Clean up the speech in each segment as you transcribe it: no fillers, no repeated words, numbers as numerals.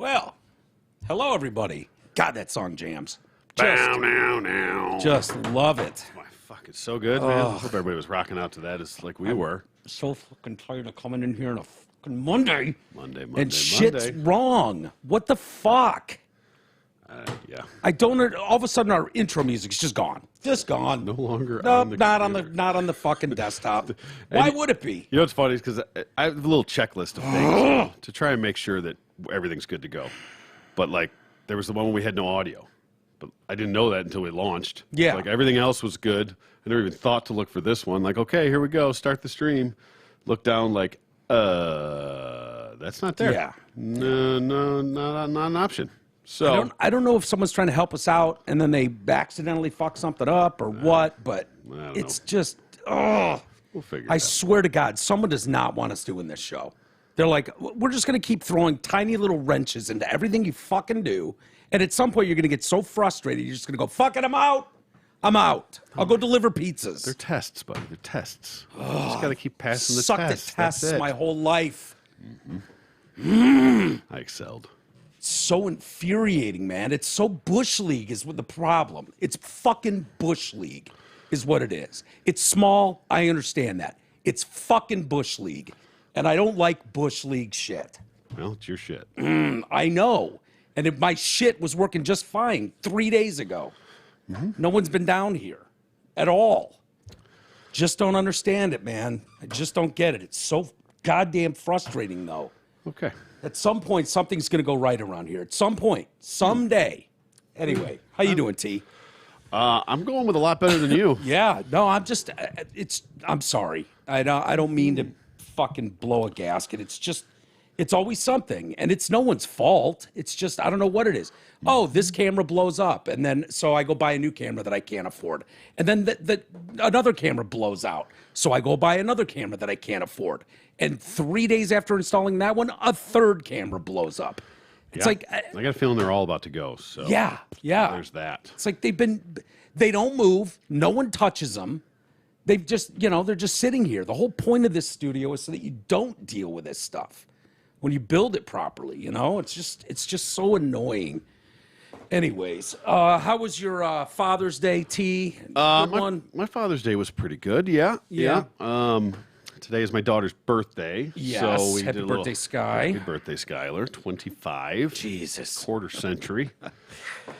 Well, hello everybody. God, that song jams. Just love it. my fuck, it's so good, man. I hope everybody was rocking out to that as like we were. So fucking tired of coming in here on a fucking Monday. Monday. And shit's wrong. What the fuck? Yeah. I don't. All of a sudden, our intro music's just gone. Just gone. No longer Nope, on the not on the fucking desktop. Why would it be? You know what's funny is because I have a little checklist of things to try and make sure that everything's good to go. But like, there was the one where we had no audio. But I didn't know that until we launched. Yeah. Like everything else was good. I never even thought to look for this one. Like, okay, here we go. Start the stream. Look down like, that's not there. Yeah. No, not an option. So I don't know if someone's trying to help us out and then they accidentally fuck something up or what, but it's just, we'll figure it I out. swear to God, someone does not want us doing this show. They're like, we're just going to keep throwing tiny little wrenches into everything you fucking do. And at some point, you're going to get so frustrated, you're just going to go, fuck it, I'm out. I'm out. I'll go deliver pizzas. They're tests, buddy. They're tests. Just got to keep passing the Sucked tests. at tests That's it. my whole life. I excelled. So infuriating, man. It's so Bush League is what the problem. It's fucking Bush League is what it is. It's small. I understand that. It's fucking Bush League. And I don't like Bush League shit. Well, it's your shit. I know. And if my shit was working just fine 3 days ago. No one's been down here at all. Just don't understand it, man. I just don't get it. It's so goddamn frustrating, though. Okay. At some point, something's going to go right around here. At some point, someday. Anyway, how you doing, T? I'm going with a lot better than you. Yeah, no, I'm just, I'm sorry. I don't mean to fucking blow a gasket. It's just, it's always something. And it's no one's fault. It's just, I don't know what it is. Oh, this camera blows up. And then, so I go buy a new camera that I can't afford. And then another camera blows out. So I go buy another camera that I can't afford. And 3 days after installing that one, a third camera blows up. It's like, I got a feeling they're all about to go. So yeah. there's that. It's like they don't move. No one touches them. They've just, they're just sitting here. The whole point of this studio is so that you don't deal with this stuff when you build it properly. It's just so annoying. Anyways, how was your Father's Day, T? My Father's Day was pretty good. Yeah. Today is my daughter's birthday. Yes. So we Happy did a birthday, Sky. Happy birthday, Skylar. 25. Jesus. Quarter century.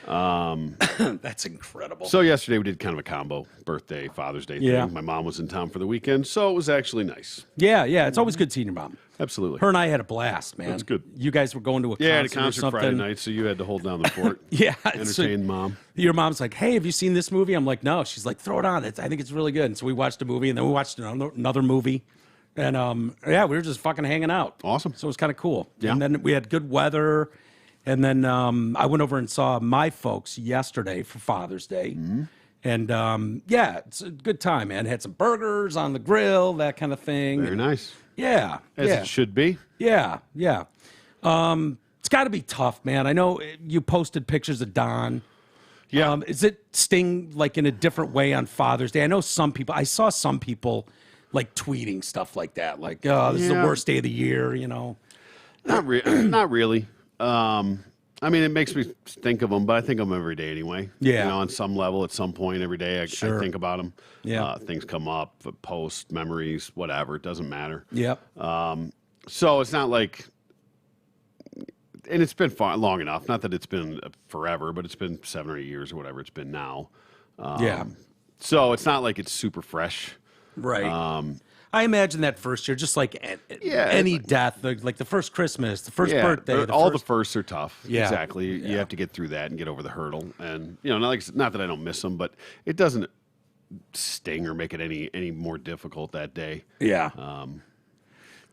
That's incredible. So yesterday we did kind of a combo birthday, Father's Day Yeah. thing. My mom was in town for the weekend, so it was actually nice. Yeah. It's always good seeing your mom. Absolutely. Her and I had a blast, man. That's good. You guys were going to a Yeah, I had a concert or concert something. Friday night, so you had to hold down the fort. Yeah. Entertain Mom. Your mom's like, hey, have you seen this movie? I'm like, no. She's like, throw it on. I think it's really good. And so we watched a movie, and then we watched another movie. And, we were just fucking hanging out. Awesome. So it was kind of cool. Yeah. And then we had good weather. And then I went over and saw my folks yesterday for Father's Day. Mm-hmm. And, it's a good time, man. Had some burgers on the grill, that kind of thing. Very nice. Yeah. As it should be. Yeah. It's got to be tough, man. I know you posted pictures of Don. Yeah. Is it sting like in a different way on Father's Day? I know I saw some people like tweeting stuff like that. Like, oh, this is the worst day of the year, Not really. I mean, it makes me think of them, but I think of them every day anyway. Yeah. On some level, at some point every day, I think about them. Yeah. Things come up, posts, memories, whatever. It doesn't matter. Yep. So it's not like, and it's been long enough. Not that it's been forever, but it's been 7 or 8 years or whatever it's been now. So it's not like it's super fresh. Right. I imagine that first year, just like any death, like the first Christmas, the first birthday. The firsts are tough. Yeah. Exactly. Yeah. You have to get through that and get over the hurdle. And, not that I don't miss them, but it doesn't sting or make it any more difficult that day. Yeah.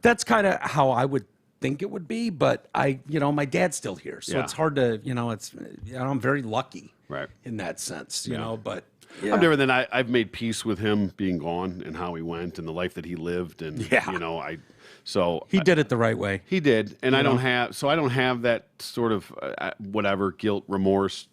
That's kind of how I would think it would be, but my dad's still here, so it's hard to, I'm very lucky, Right. in that sense, but I'm different than I've made peace with him being gone and how he went and the life that he lived, and he did it the right way. He did, and I don't have that sort of whatever guilt, remorse,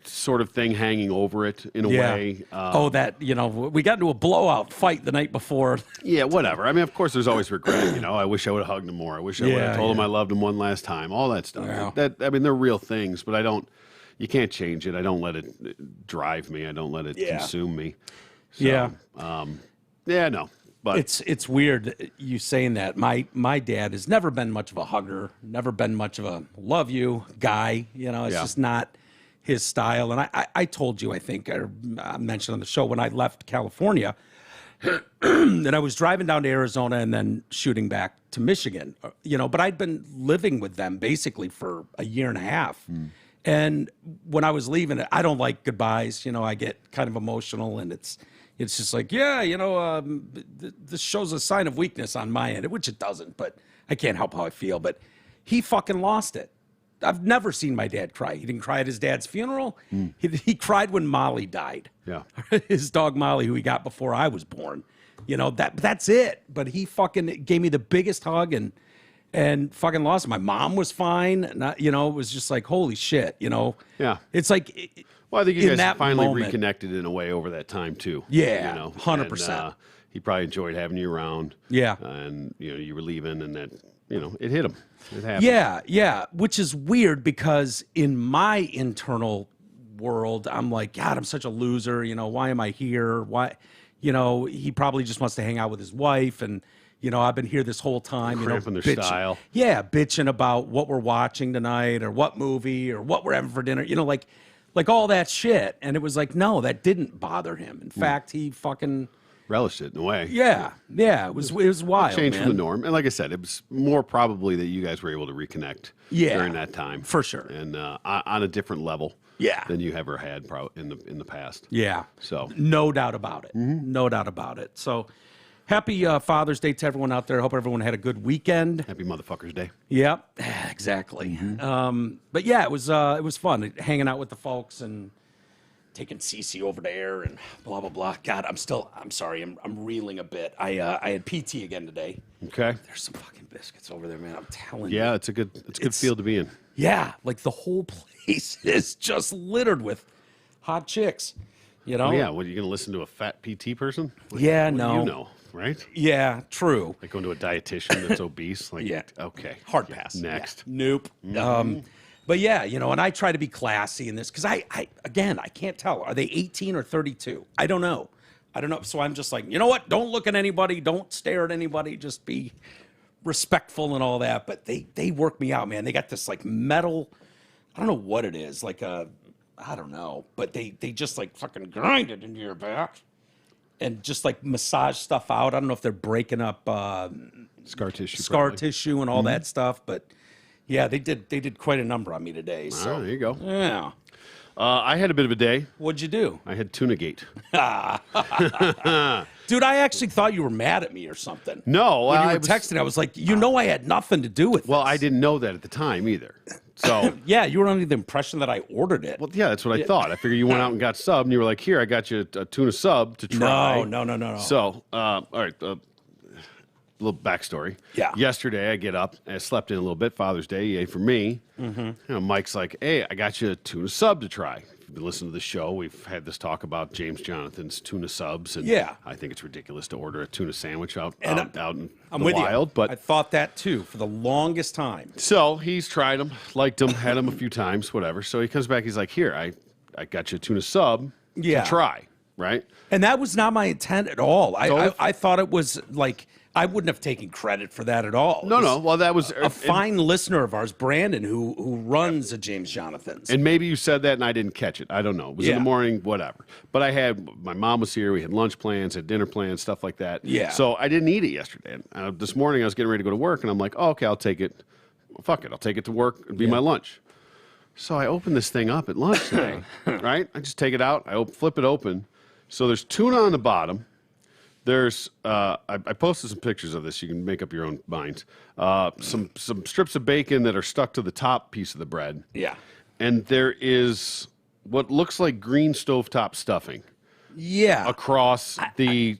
sort of thing hanging over it in a way. That, we got into a blowout fight the night before. Yeah, whatever. I mean, of course, there's always regret. I wish I would have hugged him more. I wish I would have told him I loved him one last time. All that stuff. Yeah. They're real things, but you can't change it. I don't let it drive me. I don't let it consume me. So, no. But it's weird you saying that. My dad has never been much of a hugger, never been much of a love you guy. It's just not his style. And I told you, I think, I mentioned on the show when I left California, and I was driving down to Arizona and then shooting back to Michigan. But I'd been living with them basically for a year and a half. And when I was leaving, I don't like goodbyes. I get kind of emotional, and it's just like, this shows a sign of weakness on my end, which it doesn't, but I can't help how I feel. But he fucking lost it. I've never seen my dad cry. He didn't cry at his dad's funeral. He cried when Molly died. Yeah. His dog Molly, who he got before I was born. That's it. But he fucking gave me the biggest hug and fucking lost it. My mom was fine. It was just like, holy shit, Yeah. It's like... Well, I think you guys finally moment, reconnected in a way over that time too. Yeah, 100%. He probably enjoyed having you around. Yeah, and you were leaving, and that it hit him. It happened. Yeah. Which is weird because in my internal world, I'm like, God, I'm such a loser. Why am I here? Why? He probably just wants to hang out with his wife, and I've been here this whole time. Cramping their style. Yeah, bitching about what we're watching tonight, or what movie, or what we're having for dinner. Like all that shit. And it was like, no, that didn't bother him. In fact, he fucking... relished it in a way. Yeah. It was wild, Changed man. from the norm. And like I said, it was more probably that you guys were able to reconnect during that time. For sure. And on a different level than you ever had in the past. Yeah. So no doubt about it. No doubt about it. So happy Father's Day to everyone out there. Hope everyone had a good weekend. Happy Motherfuckers Day. Yep, exactly. But yeah, it was fun hanging out with the folks and taking Cece over there and blah blah blah. God, I'm sorry, I'm reeling a bit. I had PT again today. Okay. There's some fucking biscuits over there, man. I'm telling you. Yeah, it's a good field to be in. Yeah, like the whole place is just littered with hot chicks. Oh, yeah, what, are you going to listen to a fat PT person? What do you know, right? Yeah, true. Like going to a dietitian that's obese? Like, Yeah. Okay. Hard pass. Next. Yeah. Nope. But yeah, and I try to be classy in this because I can't tell. Are they 18 or 32? I don't know. So I'm just like, you know what? Don't look at anybody. Don't stare at anybody. Just be respectful and all that. But they work me out, man. They got this like metal, I don't know what it is, like I don't know, but they just like fucking grind it into your back and just like massage stuff out. I don't know if they're breaking up Scar tissue tissue and all that stuff, but yeah, they did quite a number on me today. So there you go. Yeah. I had a bit of a day. What'd you do? I had Tuna Gate. Dude, I actually thought you were mad at me or something. No, when you were texting, I was like, I had nothing to do with Well, this. I didn't know that at the time either. So yeah, you were under the impression that I ordered it. Well, yeah, that's what I thought. I figured you went out and got sub, and you were like, "Here, I got you a tuna sub to try." No. So, all right, little backstory. Yeah. Yesterday, I get up, I slept in a little bit. Father's Day, yay for me. Mike's like, "Hey, I got you a tuna sub to try." If you've been listening to the show, we've had this talk about James Jonathan's tuna subs, and I think it's ridiculous to order a tuna sandwich out in the wild. But I thought that too for the longest time. So he's tried them, liked them, had them a few times, whatever. So he comes back, he's like, "Here, I got you a tuna sub to try." Right? And that was not my intent at all. I thought it was like I wouldn't have taken credit for that at all. No. Well, that was a fine listener of ours, Brandon, who runs a James Jonathan's. And maybe you said that and I didn't catch it. I don't know. It was in the morning, whatever. But my mom was here. We had lunch plans, had dinner plans, stuff like that. Yeah. So I didn't eat it yesterday. This morning I was getting ready to go to work, and I'm like, "Oh, okay, I'll take it. Well, fuck it, I'll take it to work. It'll be my lunch." So I open this thing up at lunch today, right? I just take it out. I flip it open. So there's tuna on the bottom. There's I posted some pictures of this. You can make up your own minds. Some strips of bacon that are stuck to the top piece of the bread. Yeah. And there is what looks like green stovetop stuffing. Yeah. Across the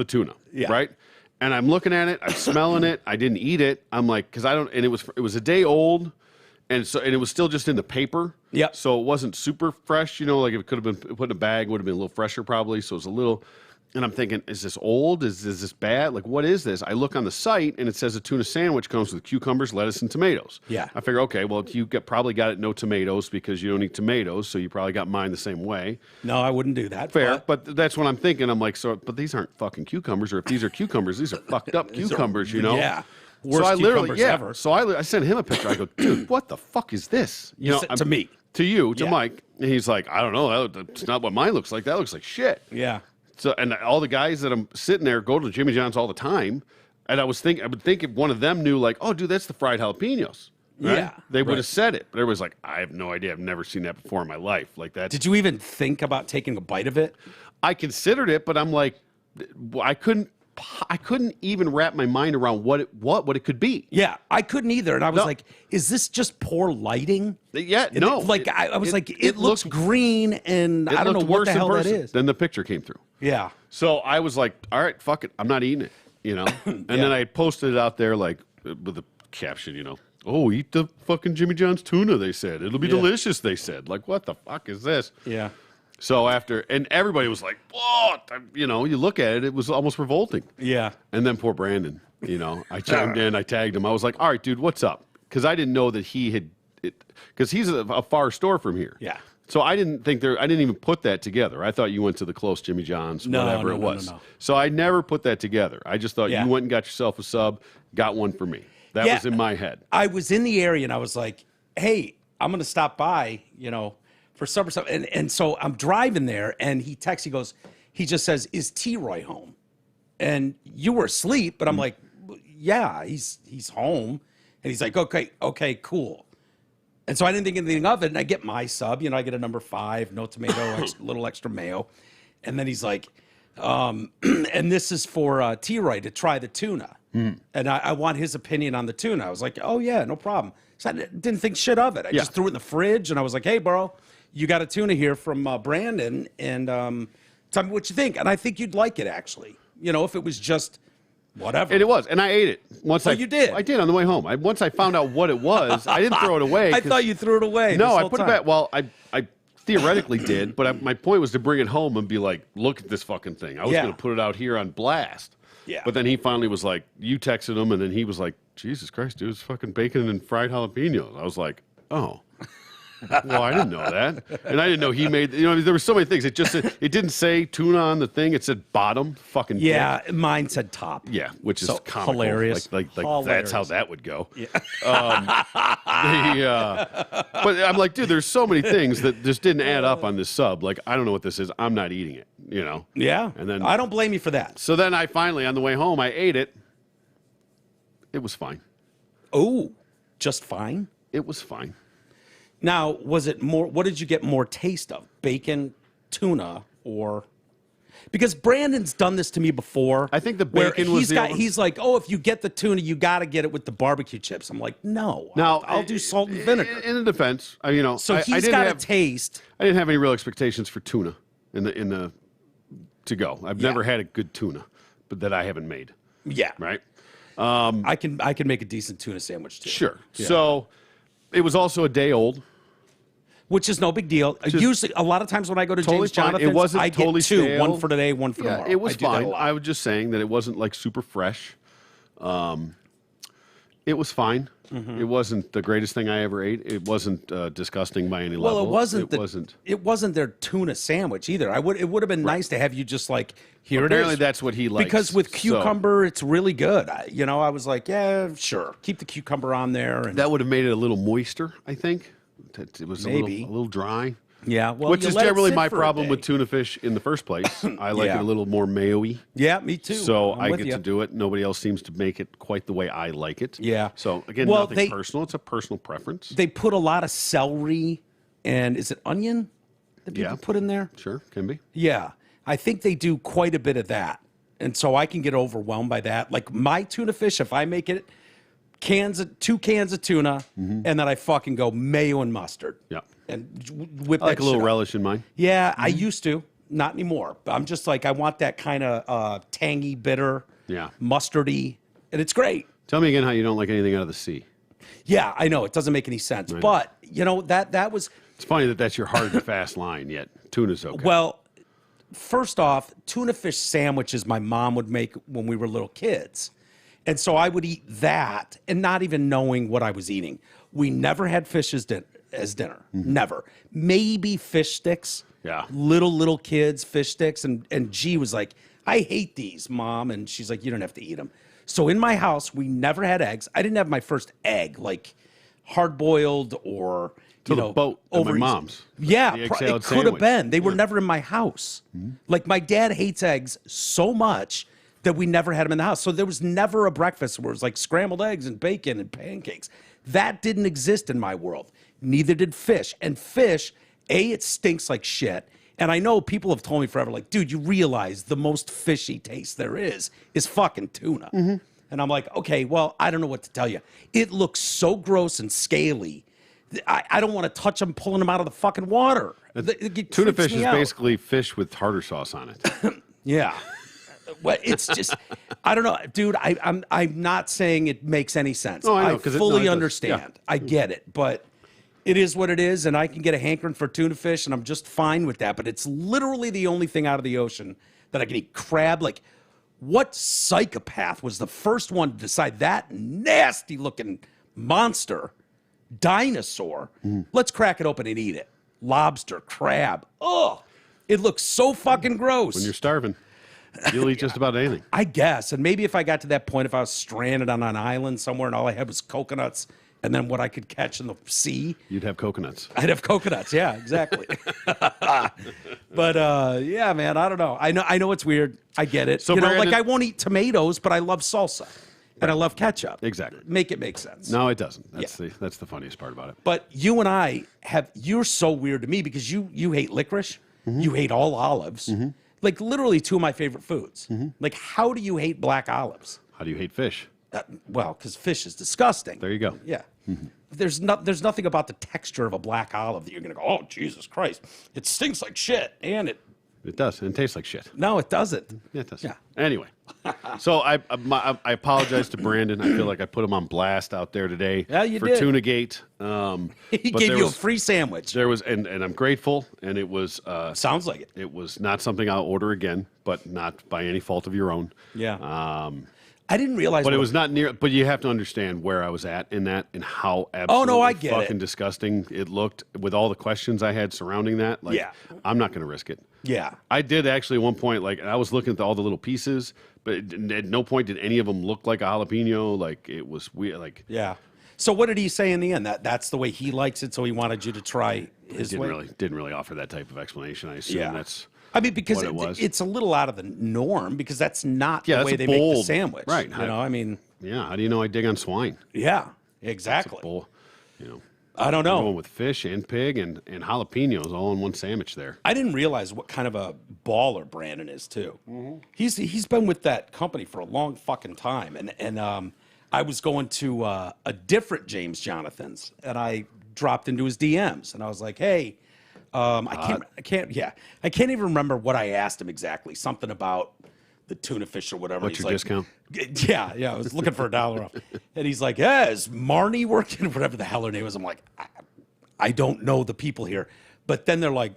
tuna. Yeah. Right? And I'm looking at it, I'm smelling it. I didn't eat it. I'm like, because I don't, and it was a day old, And it was still just in the paper. Yep. So it wasn't super fresh, like if it could have been put in a bag, would have been a little fresher probably. So it was a little, and I'm thinking, is this old? Is this bad? Like, what is this? I look on the site and it says a tuna sandwich comes with cucumbers, lettuce, and tomatoes. Yeah. I figure, okay, well, you probably got it no tomatoes because you don't eat tomatoes, so you probably got mine the same way. No, I wouldn't do that. Fair, but that's what I'm thinking. I'm like, but these aren't fucking cucumbers, or if these are cucumbers, these are fucked up cucumbers, Yeah. So I literally, ever. So I sent him a picture. I go, dude, what the fuck is this? To me. To you, to Mike. And he's like, I don't know. That's not what mine looks like. That looks like shit. Yeah. So, and all the guys that I'm sitting there go to Jimmy John's all the time. And I would think if one of them knew, like, oh, dude, that's the fried jalapenos. Right? Yeah. They would have said it. But everybody's like, I have no idea. I've never seen that before in my life. Like that. Did you even think about taking a bite of it? I considered it, but I'm like, I couldn't even wrap my mind around what it could be. Yeah, I couldn't either. And I was like, is this just poor lighting? Yeah, I was like, it looks green, and I don't know what the hell that is. Then the picture came through. Yeah. So I was like, all right, fuck it. I'm not eating it, And then I posted it out there, like, with a caption, oh, eat the fucking Jimmy John's tuna, they said. It'll be delicious, they said. Like, what the fuck is this? Yeah. So and everybody was like, what? You look at it, it was almost revolting. Yeah. And then poor Brandon, I chimed in, I tagged him. I was like, all right, dude, what's up? Because I didn't know that he had, because he's a far store from here. Yeah. So I didn't even put that together. I thought you went to the close Jimmy John's, whatever it was. No. So I never put that together. I just thought you went and got yourself a sub, got one for me. That was in my head. I was in the area and I was like, hey, I'm going to stop by, for supper stuff. And so I'm driving there and he texts, he just says, is T-Roy home? And you were asleep, but I'm like, yeah, he's home. And he's like, okay, cool. And so I didn't think anything of it. And I get my sub, I get a number 5, no tomato, little extra mayo. And then he's like, and this is for T-Roy to try the tuna. And I want his opinion on the tuna. I was like, oh yeah, no problem. So I didn't think shit of it. I just threw it in the fridge and I was like, hey, bro, you got a tuna here from Brandon, and tell me what you think. And I think you'd like it, actually. If it was just whatever. And it was. And I ate it. You did? I did on the way home. Once I found out what it was, I didn't throw it away. I thought you threw it away. No, I put it back. Well, I theoretically did, but my point was to bring it home and be like, look at this fucking thing. I was going to put it out here on blast. Yeah. But then he finally was like, you texted him, and then he was like, Jesus Christ, dude, it's fucking bacon and fried jalapenos. I was like, oh. Well, I didn't know that. And I didn't know he made, there were so many things. It just said, it didn't say tuna on the thing. It said bottom. Fucking dick. Mine said top. Yeah, which is comical. Hilarious. Like hilarious. That's how that would go. Yeah. But I'm like, dude, there's so many things that just didn't add up on this sub. Like, I don't know what this is. I'm not eating it, Yeah. And then I don't blame you for that. So then I finally, on the way home, I ate it. It was fine. Oh, just fine? It was fine. Now, was it more, what did you get more taste of? Bacon, tuna, or... Because Brandon's done this to me before. I think the bacon was he's like, oh, if you get the tuna, you got to get it with the barbecue chips. I'm like, no. Now, I'll do salt and vinegar. In the defense, So he's got a taste. I didn't have any real expectations for tuna in the to go. I've never had a good tuna, but that I haven't made. Yeah. Right? I can make a decent tuna sandwich too. Sure. Yeah. So it was also a day old. Which is no big deal. Usually, a lot of times when I go to totally James Jonathan's, I get two, stale. one for today, one for tomorrow. It was fine. I was just saying that it wasn't like super fresh. It was fine. Mm-hmm. It wasn't the greatest thing I ever ate. It wasn't disgusting by any level. Well, it wasn't their tuna sandwich either. It would have been nice to have you just like, here it is. Apparently that's what he likes. Because with cucumber, it's really good. I was like, yeah, sure. Keep the cucumber on there. And that would have made it a little moister, I think. It was a little dry. Yeah, well, which is generally my problem with tuna fish in the first place. I like it a little more mayo-y. Yeah, me too. So I get to do it. Nobody else seems to make it quite the way I like it. Yeah. So again, nothing personal. It's a personal preference. They put a lot of celery and is it onion that people put in there? Sure, can be. Yeah, I think they do quite a bit of that, and so I can get overwhelmed by that. Like my tuna fish, if I make it. 2 cans of tuna, and then I fucking go mayo and mustard. Yeah. And whip I like a little relish in mine. Yeah, I used to. Not anymore. But I'm just like, I want that kind of tangy, bitter, mustardy, and it's great. Tell me again how you don't like anything out of the sea. Yeah, I know. It doesn't make any sense. But, that was... It's funny that that's your hard and fast line, yet tuna's okay. Well, first off, tuna fish sandwiches my mom would make when we were little kids. And so I would eat that and not even knowing what I was eating. We never had fish as dinner. Never. Maybe fish sticks. Yeah. Little kids, fish sticks. And G was like, I hate these, Mom. And she's like, you don't have to eat them. So in my house, we never had eggs. I didn't have my first egg, like hard-boiled or, the boat at my mom's. Yeah, it could have been. They were never in my house. Like, my dad hates eggs so much that we never had them in the house. So there was never a breakfast where it was like scrambled eggs and bacon and pancakes. That didn't exist in my world. Neither did fish. And fish, it stinks like shit. And I know people have told me forever, like, dude, you realize the most fishy taste there is fucking tuna. And I'm like, okay, well, I don't know what to tell you. It looks so gross and scaly. I don't want to touch them pulling them out of the fucking water. Tuna fish is basically fish with tartar sauce on it. Yeah. Well, it's just, I don't know, dude. I'm not saying it makes any sense. Oh, I know, I fully understand. Yeah. I get it, but it is what it is, and I can get a hankering for tuna fish, and I'm just fine with that. But it's literally the only thing out of the ocean that I can eat. Crab, like, what psychopath was the first one to decide that nasty-looking monster, dinosaur? Let's crack it open and eat it. Lobster, crab. Ugh, it looks so fucking gross. When you're starving. You'll eat just about anything. I guess. And maybe if I got to that point, if I was stranded on an island somewhere and all I had was coconuts and then what I could catch in the sea. You'd have coconuts. I'd have coconuts. Yeah, exactly. But, yeah, man, I don't know. I know it's weird. I get it. So like I won't eat tomatoes, but I love salsa. And I love ketchup. Exactly. Make it make sense. No, it doesn't. That's the funniest part about it. But you and you're so weird to me because you hate licorice. You hate all olives. Like, literally two of my favorite foods. Like, how do you hate black olives? How do you hate fish? Well, because fish is disgusting. There you go. Yeah. There's nothing about the texture of a black olive that you're going to go, oh, Jesus Christ. It stinks like shit. And it does. And it tastes like shit. No, it doesn't. Yeah, it does. Yeah. Anyway, so I apologize to Brandon. I feel like I put him on blast out there today for did. Tunagate. He gave you a free sandwich. There was, and I'm grateful, and it was... Sounds like it. It was not something I'll order again, but not by any fault of your own. Yeah. I didn't realize... But it was not near... But you have to understand where I was at in that and how absolutely I get fucking disgusting it looked with all the questions I had surrounding that. Like, I'm not going to risk it. Yeah. I did actually at one point, like, I was looking at all the little pieces, but at no point did any of them look like a jalapeno. Like, it was weird. Like... Yeah. So what did he say in the end? That's the way he likes it, so he wanted you to try his way? Didn't really offer that type of explanation. I assume that's... I mean, because it's a little out of the norm because that's not the way they make the sandwich. Right. I mean... Yeah, how do you know I dig on swine? Yeah, exactly. I don't know. Going with fish and pig and jalapenos all in one sandwich there. I didn't realize what kind of a baller Brandon is, too. He's been with that company for a long fucking time. And I was going to a different James Jonathan's, and I dropped into his DMs, and I was like, hey... I can't even remember what I asked him exactly. Something about the tuna fish or whatever. What's your discount? Yeah. I was looking for $1 off. And he's like, yeah, is Marnie working? Whatever the hell her name is. I'm like, I don't know the people here. But then they're like,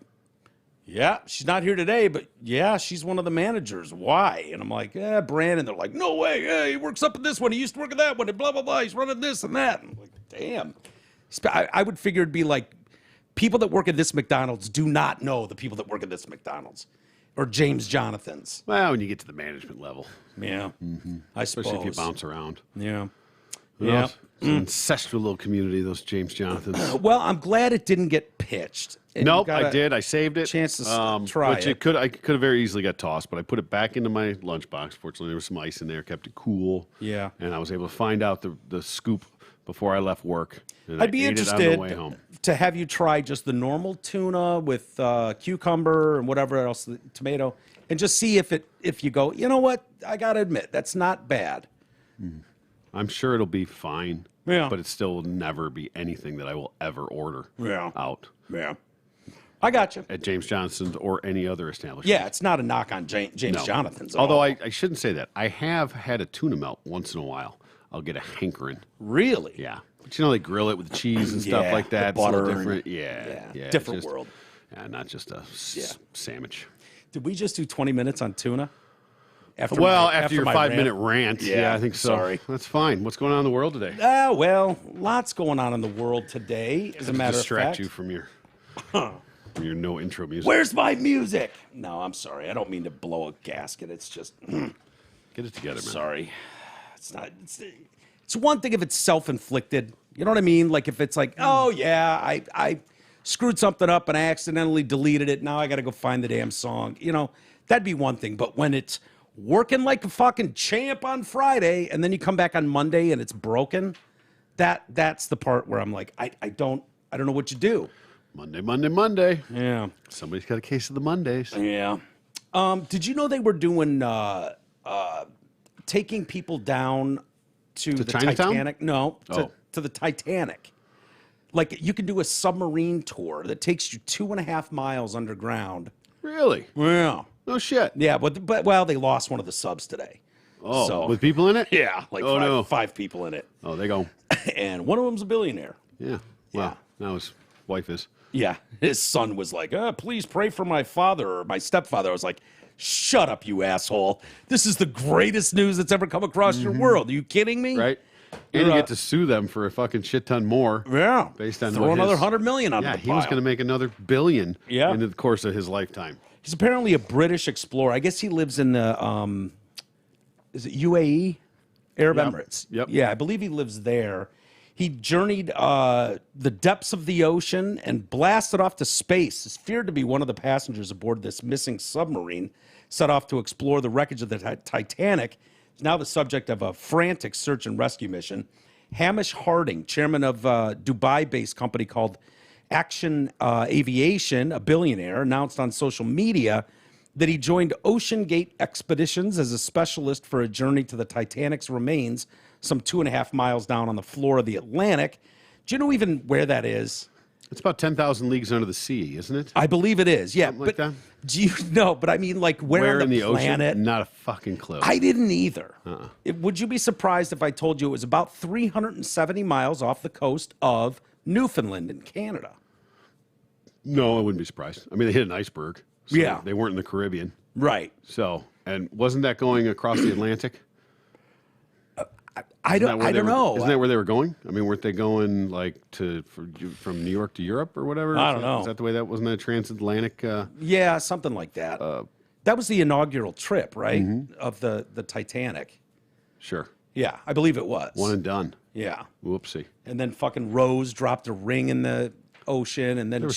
yeah, she's not here today, but yeah, she's one of the managers. Why? And I'm like, yeah, Brandon. They're like, no way. Yeah, he works up at this one. He used to work at that one and blah, blah, blah. He's running this and that. And I'm like, damn. I would figure it'd be like, people that work at this McDonald's do not know the people that work at this McDonald's or James Jonathan's. Well, when you get to the management level. Yeah. I suppose. Especially if you bounce around. Yeah. Yeah. It's an ancestral little community, those James Jonathans. Well, I'm glad it didn't get pitched. Nope, I did. I saved it. Chance to try which it. I could have very easily got tossed, but I put it back into my lunchbox. Fortunately, there was some ice in there, kept it cool. Yeah. And I was able to find out the scoop before I left work. I'd be interested to have you try just the normal tuna with cucumber and whatever else, tomato, and just see if you go, you know what, I got to admit, that's not bad. I'm sure it'll be fine, Yeah. but it still will never be anything that I will ever order out Yeah. I got you. at James Johnson's or any other establishment. Yeah, it's not a knock on James No. Jonathan's. Although I shouldn't say that. I have had a tuna melt once in a while. I'll get a hankering. Really? Yeah. But they grill it with cheese and stuff like that. the butter It's a little different. yeah, different world. Yeah, not just a sandwich. Did we just do 20 minutes on tuna? After your my 5-minute rant. Yeah, I think so. Sorry. That's fine. What's going on in the world today? Lots going on in the world today, as a matter of fact. Distract you from your no intro music. Where's my music? No, I'm sorry. I don't mean to blow a gasket. It's just... Get it together, man. Sorry. It's not... It's one thing if it's self-inflicted. You know what I mean? Like if it's like, oh, yeah, I screwed something up and I accidentally deleted it. Now I got to go find the damn song. That'd be one thing. But when it's working like a fucking champ on Friday and then you come back on Monday and it's broken, that's the part where I'm like, I don't know what you do. Monday. Yeah. Somebody's got a case of the Mondays. Yeah. Did you know they were doing taking people down to the Chinatown? Titanic? No, to the Titanic. Like you can do a submarine tour that takes you 2.5 miles underground. Really? Yeah. No shit. Yeah, but they lost one of the subs today. Oh, so, with people in it? Yeah, like five people in it. Oh, they go. And one of them's a billionaire. Yeah. Wow. Now his wife is. Yeah. His son was like, please pray for my father or my stepfather. I was like, shut up, you asshole. This is the greatest news that's ever come across your world. Are you kidding me? Right. And you get to sue them for a fucking shit ton more. Yeah. Based on throw another $100 million on the pile. he was going to make another $1 billion in the course of his lifetime. He's apparently a British explorer. I guess he lives in the is it UAE? Arab Emirates. Yep. Yeah, I believe he lives there. He journeyed the depths of the ocean and blasted off to space. Is feared to be one of the passengers aboard this missing submarine set off to explore the wreckage of the Titanic. He's now the subject of a frantic search and rescue mission. Hamish Harding, chairman of a Dubai-based company called Action Aviation, a billionaire, announced on social media that he joined Ocean Gate Expeditions as a specialist for a journey to the Titanic's remains, some 2.5 miles down on the floor of the Atlantic. Do you know even where that is? It's about 10,000 leagues under the sea, isn't it? I believe it is. Yeah, Something like that? Do you know? But I mean, like where in the planet? Ocean? Not a fucking clue. I didn't either. Would you be surprised if I told you it was about 370 miles off the coast of Newfoundland in Canada? No, I wouldn't be surprised. I mean, they hit an iceberg. So Yeah. They weren't in the Caribbean. Right. So, and wasn't that going across the Atlantic? I don't know. Isn't that where they were going? I mean, weren't they going like from New York to Europe or whatever? I don't know. Is that the way that wasn't that a transatlantic? Yeah, something like that. That was the inaugural trip, right, of the Titanic. Sure. Yeah, I believe it was. One and done. Yeah. Whoopsie. And then fucking Rose dropped a ring in the ocean, and then There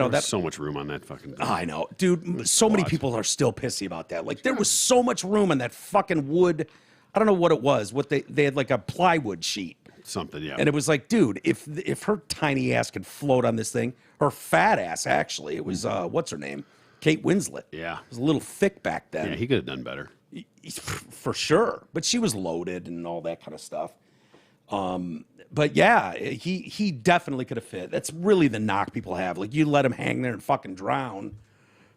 was so much room on that fucking thing. I know, dude. So many people are still pissy about that. Like there was so much room on that fucking wood. I don't know what it was. What they had like a plywood sheet. Something, yeah. And it was like, dude, if her tiny ass could float on this thing, her fat ass actually, it was what's her name, Kate Winslet. Yeah. It was a little thick back then. Yeah, he could have done better. For sure, but she was loaded and all that kind of stuff. But yeah, he definitely could have fit. That's really the knock people have. Like you let him hang there and fucking drown.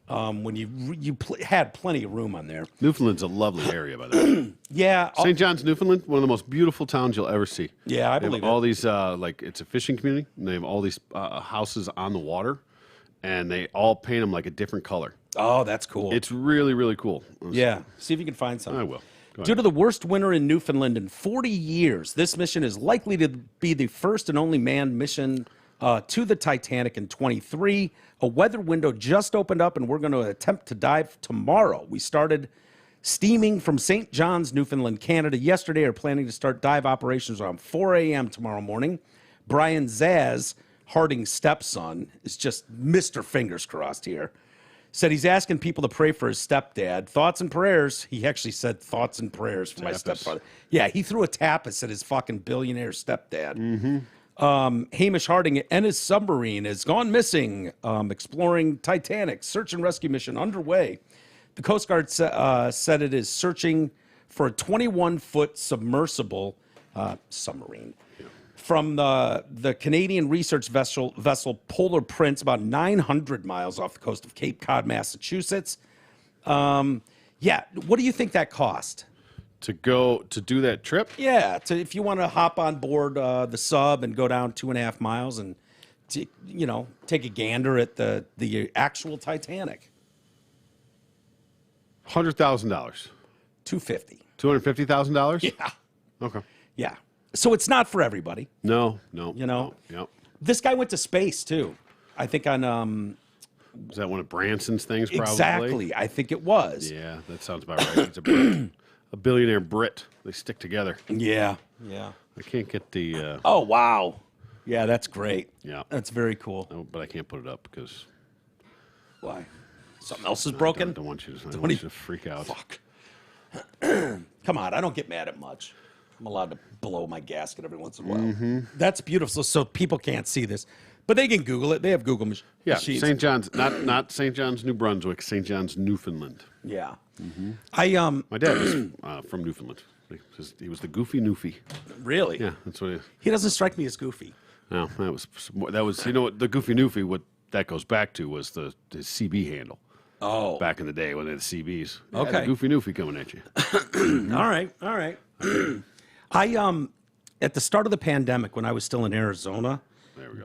When you had plenty of room on there. Newfoundland's a lovely area, by the way. Yeah, St. John's, Newfoundland, one of the most beautiful towns you'll ever see. Yeah, I They have believe all it. these like it's a fishing community, and they have all these houses on the water, and they all paint them like a different color. Oh, that's cool. It's really, really cool. Yeah, see if you can find something. I will. Go Due ahead. to the worst winter in Newfoundland in 40 years, this mission is likely to be the first and only manned mission to the Titanic in 23. A weather window just opened up, and we're going to attempt to dive tomorrow. We started steaming from St. John's, Newfoundland, Canada yesterday. Are planning to start dive operations around 4 a.m. tomorrow morning. Brian Zaz, Harding's stepson, is just Mr. Fingers crossed here. Said he's asking people to pray for his stepdad. Thoughts and prayers. He actually said thoughts and prayers for my Tapas. stepfather. Yeah, he threw a tapas at his fucking billionaire stepdad. Hamish Harding and his submarine has gone missing. Exploring Titanic. Search and rescue mission underway. The Coast Guard said it is searching for a 21-foot submersible submarine. From the Canadian research vessel Polar Prince, about 900 miles off the coast of Cape Cod, Massachusetts. Yeah, what do you think that cost? To do that trip? Yeah, if you want to hop on board the sub and go down 2.5 miles and take a gander at the actual Titanic. $100,000. $250. $250,000? Yeah. Okay. Yeah. So it's not for everybody. No. Yep. This guy went to space too. I think on is that one of Branson's things? Probably. Exactly. I think it was. Yeah, that sounds about right. It's a Brit. A billionaire Brit. They stick together. Yeah. I can't get the. Oh wow. Yeah, that's great. Yeah. That's very cool. No, but I can't put it up because. Why? Something else is broken? I don't want you to freak out. Fuck. Come on, I don't get mad at much. I'm allowed to blow my gasket every once in a while. Mm-hmm. That's beautiful. So people can't see this, but they can Google it. They have Google machines. Yeah, St. John's, not St. John's, New Brunswick, St. John's, Newfoundland. Yeah. Mm-hmm. My dad was from Newfoundland. He was the goofy Newfie. Really? Yeah, that's what he doesn't strike me as goofy. No, that was what the goofy Newfie. What that goes back to was the CB handle. Oh, back in the day when they had CBs. Okay, the goofy Newfie coming at you. All right. I at the start of the pandemic when I was still in Arizona,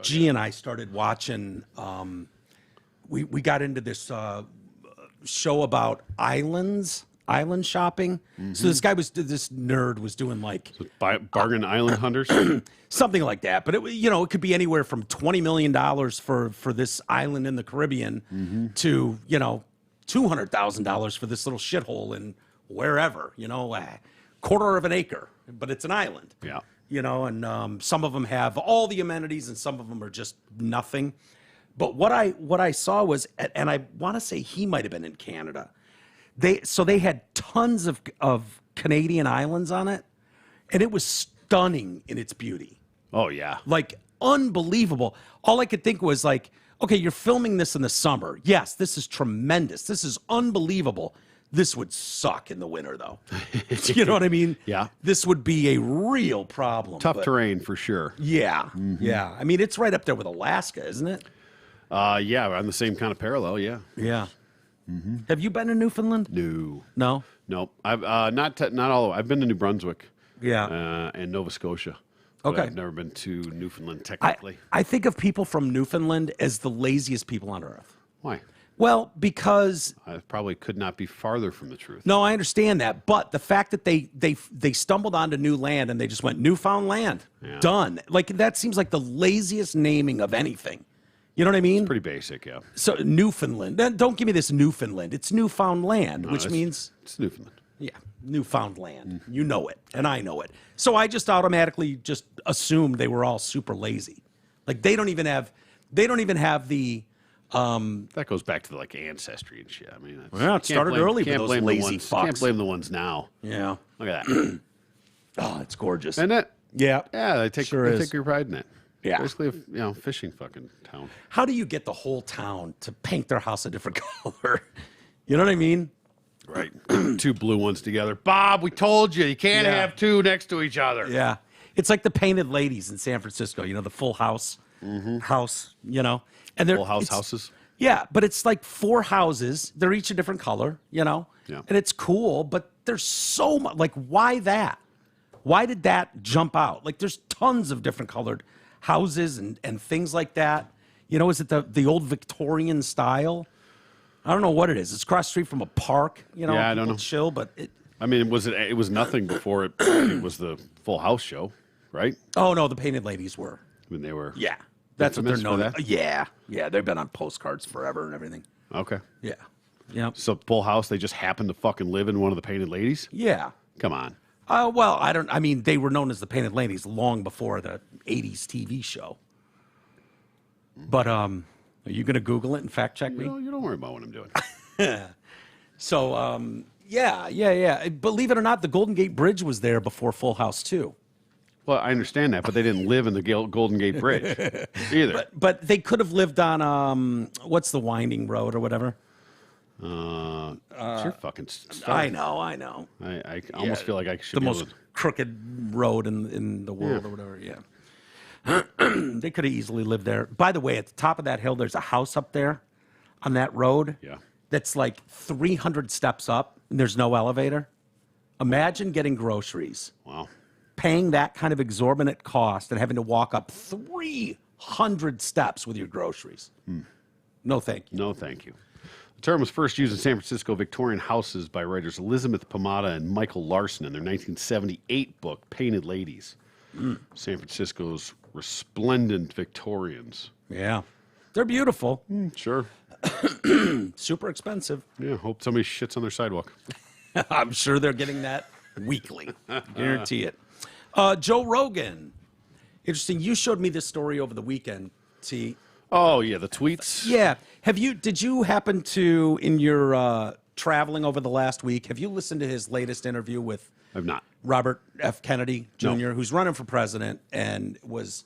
G and I started watching. We got into this show about island shopping. Mm-hmm. So this nerd was doing like bargain island hunters, something like that. But it could be anywhere from $20 million for this island in the Caribbean to $200,000 for this little shithole in wherever, a quarter of an acre, but it's an island. Yeah. And some of them have all the amenities and some of them are just nothing. But what I saw was, and I want to say he might have been in Canada. They had tons of Canadian islands on it, and it was stunning in its beauty. Oh yeah. Like unbelievable. All I could think was like, okay, you're filming this in the summer. Yes, this is tremendous. This is unbelievable. This would suck in the winter, though. You know what I mean? Yeah. This would be a real problem. Tough terrain for sure. Yeah. Mm-hmm. Yeah. I mean, it's right up there with Alaska, isn't it? Yeah, on the same kind of parallel, yeah. Yeah. Mm-hmm. Have you been to Newfoundland? No. I've not all the way. I've been to New Brunswick. Yeah. And Nova Scotia. Okay. I've never been to Newfoundland technically. I think of people from Newfoundland as the laziest people on earth. Why? Well, because I probably could not be farther from the truth. No, I understand that, but the fact that they stumbled onto new land and they just went Newfoundland, done. Like that seems like the laziest naming of anything. You know what I mean? Pretty basic, yeah. So Newfoundland. Don't give me this Newfoundland. It's Newfoundland, which means it's Newfoundland. Yeah, Newfoundland. Mm-hmm. You know it, and I know it. So I just automatically just assumed they were all super lazy. Like they don't even have the. That goes back to like ancestry and shit. I mean, it started early with those lazy fucks. Can't blame the ones now. Yeah, look at that. Oh, it's gorgeous, isn't it? Yeah, yeah. They take your pride in it. Yeah, basically, fishing fucking town. How do you get the whole town to paint their house a different color? You know what I mean? Right. Two blue ones together. Bob, we told you can't have two next to each other. Yeah, it's like the Painted Ladies in San Francisco. The Full House house. And they're Full House houses. Yeah, but it's like 4 houses. They're each a different color. Yeah. And it's cool, but there's so much. Like, why that? Why did that jump out? Like, there's tons of different colored houses and things like that. Is it the old Victorian style? I don't know what it is. It's across the street from a park. Yeah, I don't know. Chill, but I mean, it was nothing before it was the Full House show, right? Oh no, the Painted Ladies were. I mean, they were. Yeah, that's what they're known. That? Yeah, they've been on postcards forever and everything. Okay. Yeah. Yeah. So Full House, they just happened to fucking live in one of the Painted Ladies? Yeah. Come on. Well, I mean, they were known as the Painted Ladies long before the 80s TV show. But are you going to Google it and fact check me? You don't worry about what I'm doing. So, yeah. Believe it or not, the Golden Gate Bridge was there before Full House, too. Well, I understand that, but they didn't live in the Golden Gate Bridge either. But they could have lived on, what's the winding road or whatever? It's your fucking stuff. I know. I almost feel like I should the be most able to... crooked road in the world or whatever, yeah. They could have easily lived there. By the way, at the top of that hill, there's a house up there on that road. Yeah. That's like 300 steps up, and there's no elevator. Imagine getting groceries, Wow. paying that kind of exorbitant cost, and having to walk up 300 steps with your groceries. No, thank you. No, thank you. The term was first used in San Francisco Victorian houses by writers Elizabeth Pomada and Michael Larson in their 1978 book, Painted Ladies. San Francisco's resplendent Victorians. Yeah. They're beautiful. Sure. Super expensive. Yeah, hope somebody shits on their sidewalk. I'm sure they're getting that weekly. Guarantee it. Joe Rogan. Interesting. You showed me this story over the weekend. See? Oh, yeah, the tweets. Yeah. Did you happen to, in your traveling over the last week, have you listened to his latest interview with I've not. Robert F. Kennedy Jr., No. who's running for president and was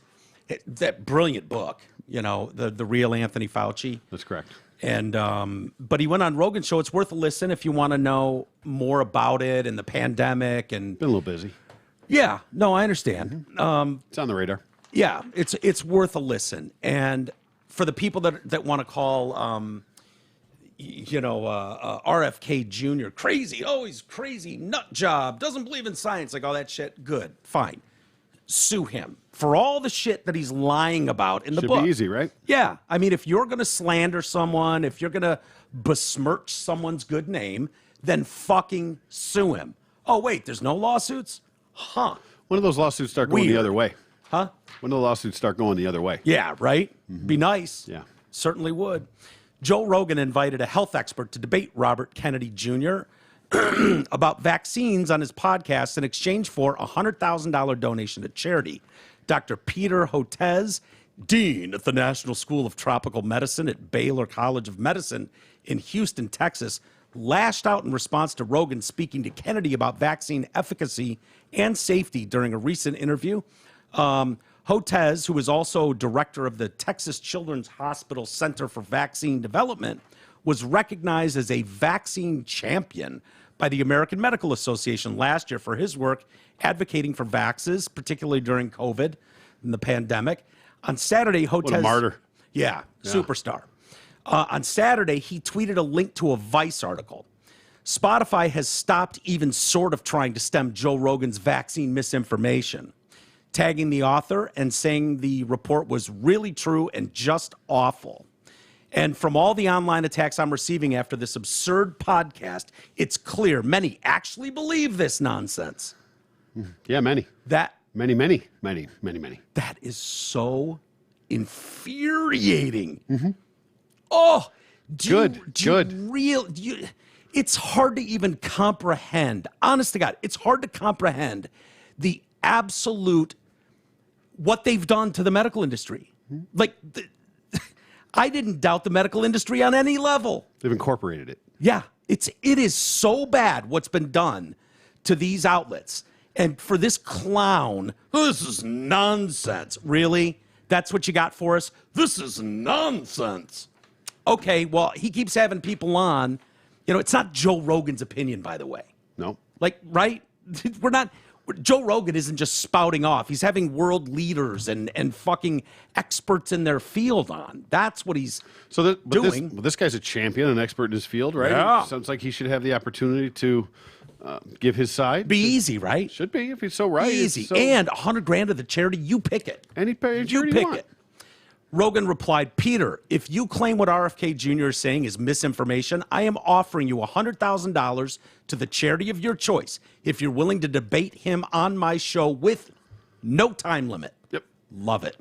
that brilliant book, the real Anthony Fauci? That's correct. And but he went on Rogan's show. It's worth a listen if you want to know more about it and the pandemic and Been a little busy. yeah, no, I understand. It's on the radar. Yeah, it's worth a listen. And for the people that want to call RFK Jr. crazy, oh, he's crazy, nut job, doesn't believe in science, like all that shit, good, fine. Sue him for all the shit that he's lying about in the book. Should be easy, right? Yeah. I mean, if you're going to slander someone, if you're going to besmirch someone's good name, then fucking sue him. Oh, wait, there's no lawsuits? Huh. When do those lawsuits start going the Weird. other way? Huh? When do the lawsuits start going the other way? Yeah, right? Be nice. Yeah. Certainly would. Joe Rogan invited a health expert to debate Robert Kennedy Jr. about vaccines on his podcast in exchange for a $100,000 donation to charity. Dr. Peter Hotez, dean at the National School of Tropical Medicine at Baylor College of Medicine in Houston, Texas, lashed out in response to Rogan speaking to Kennedy about vaccine efficacy and safety during a recent interview. Hotez, who is also director of the Texas Children's Hospital Center for Vaccine Development, was recognized as a vaccine champion by the American Medical Association last year for his work advocating for vaccines, particularly during COVID and the pandemic. On Saturday, Hotez... What a martyr. Yeah, superstar. On Saturday, he tweeted a link to a Vice article. Spotify has stopped even sort of trying to stem Joe Rogan's vaccine misinformation, tagging the author and saying the report was really true and just awful. And from all the online attacks I'm receiving after this absurd podcast, it's clear many actually believe this nonsense. Yeah, many. That Many. That is so infuriating. Oh, Good. It's hard to even comprehend. Honest to God, it's hard to comprehend the absolute what they've done to the medical industry. Like, I didn't doubt the medical industry on any level. They've incorporated it. Yeah, it is so bad what's been done to these outlets. And for this clown, this is nonsense. Really? That's what you got for us? This is nonsense. Okay, well, he keeps having people on. It's not Joe Rogan's opinion, by the way. No. Like, right? Joe Rogan isn't just spouting off. He's having world leaders and fucking experts in their field on. That's what he's doing. This guy's a champion, an expert in his field, right? Yeah. Sounds like he should have the opportunity to give his side. Be easy, right? Should be, if he's so right. Easy. So, And $100,000 to the charity, you pick it. Any charity You pick want. it. Rogan replied, Peter, if you claim what RFK Jr. is saying is misinformation, I am offering you $100,000 to the charity of your choice if you're willing to debate him on my show with no time limit. Yep. Love it.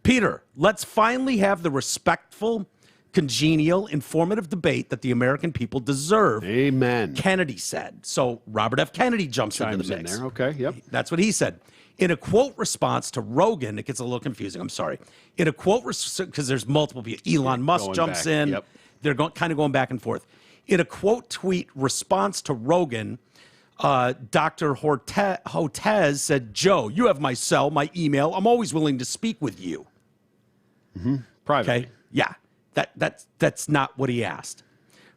Peter, let's finally have the respectful, congenial, informative debate that the American people deserve. Amen. Kennedy said. So Robert F. Kennedy jumps into the Chimes in mix. there. Okay, yep. That's what he said. In a quote response to Rogan, it gets a little confusing. I'm sorry. In a quote, because there's multiple people. Elon Musk Going jumps back, in. yep. They're kind of going back and forth. In a quote tweet response to Rogan, Dr. Hotez said, Joe, you have my cell, my email. I'm always willing to speak with you. Private. Okay? Yeah. That's not what he asked.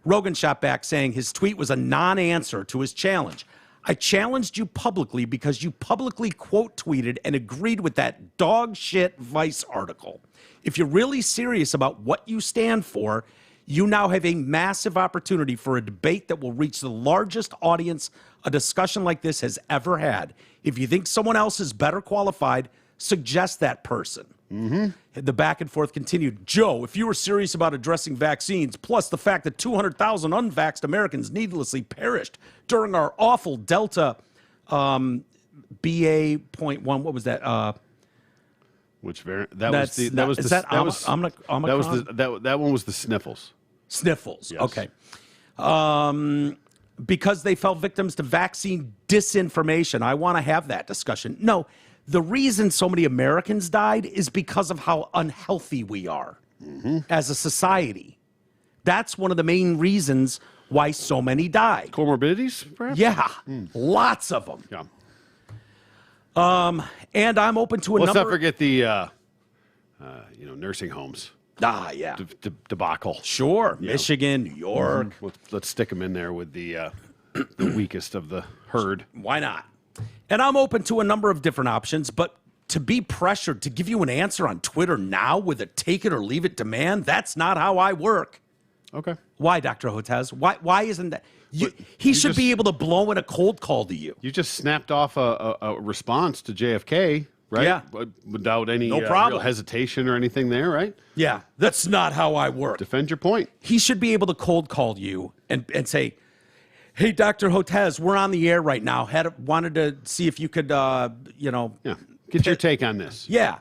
Rogan shot back saying his tweet was a non-answer to his challenge. I challenged you publicly because you publicly quote tweeted and agreed with that dog shit Vice article. If you're really serious about what you stand for, You now have a massive opportunity for a debate that will reach the largest audience a discussion like this has ever had. If you think someone else is better qualified, suggest that person. The back and forth continued. Joe, if you were serious about addressing vaccines, plus the fact that 200,000 unvaxxed Americans needlessly perished during our awful Delta BA.1, what was that? Which variant? That was that one was the sniffles. Sniffles. Yes. Okay. Because they fell victims to vaccine disinformation. I want to have that discussion. No, the reason so many Americans died is because of how unhealthy we are as a society. That's one of the main reasons why so many died. Comorbidities, perhaps? Yeah, lots of them. Yeah. And I'm open to a Let's number. not forget the, nursing homes Yeah. debacle. Sure. Michigan, New York. Let's stick them in there with the weakest of the herd. Why not? And I'm open to a number of different options, but to be pressured to give you an answer on Twitter now with a take it or leave it demand, that's not how I work. Okay. Why, Dr. Hotez? Why isn't that? He should be able to blow in a cold call to you. You just snapped off a response to JFK, right? Yeah. Without any No problem. real hesitation or anything there, right? Yeah, that's not how I work. Defend your point. He should be able to cold call you and say, hey, Dr. Hotez, we're on the air right now. Wanted to see if you could, Yeah. Get your take on this. Yeah,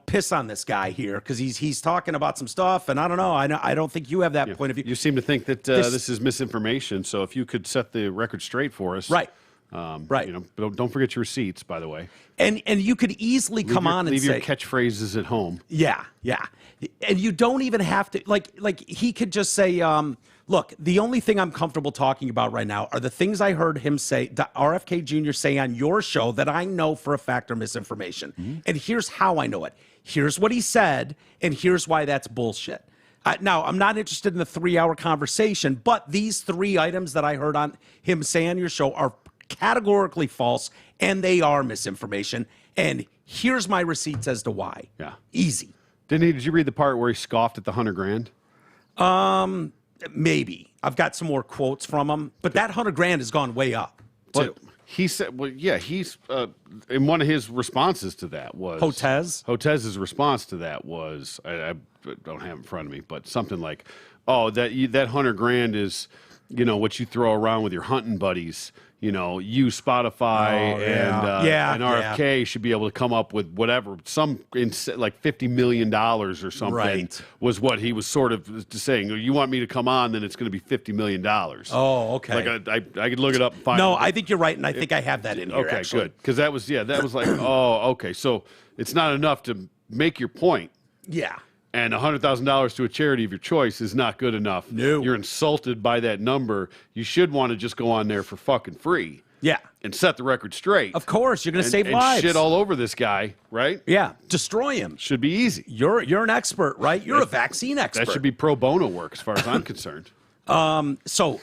piss on this guy here because he's talking about some stuff, and I don't know. I don't think you have that point of view. You seem to think that this is misinformation. So if you could set the record straight for us, Right. Right. But don't forget your receipts, by the way. And you could easily come on and leave say your catchphrases at home. Yeah, and you don't even have to like he could just say, look, the only thing I'm comfortable talking about right now are the things I heard him say, RFK Jr. say on your show that I know for a fact are misinformation. And here's how I know it. Here's what he said, and here's why that's bullshit. Now, I'm not interested in the 3-hour conversation, but these 3 items that I heard on him say on your show are categorically false, and they are misinformation. And here's my receipts as to why. Yeah. Easy. Did you read the part where he scoffed at the $100,000? Maybe. I've got some more quotes from him, but that $100,000 has gone way up, too. But he said, he's in one of his responses to that was Hotez's response to that was I don't have it in front of me, but something like, "Oh, that $100,000 is, what you throw around with your hunting buddies. You Spotify and RFK should be able to come up with whatever, like $50 million or something," Right. was what he was sort of saying. You want me to come on, then it's going to be $50 million. Oh, okay. Like I could look it up and find No, it. I think you're right, and I think I have that in here, Okay, actually. good. Because that was like, oh, okay. So it's not enough to make your point. Yeah. And $100,000 to a charity of your choice is not good enough. No. You're insulted by that number. You should want to just go on there for fucking free. Yeah. And set the record straight. Of course, you're going to save and lives. Shit all over this guy, right? Yeah. Destroy him. Should be easy. You're an expert, right? You're a vaccine expert. That should be pro bono work as far as I'm concerned. So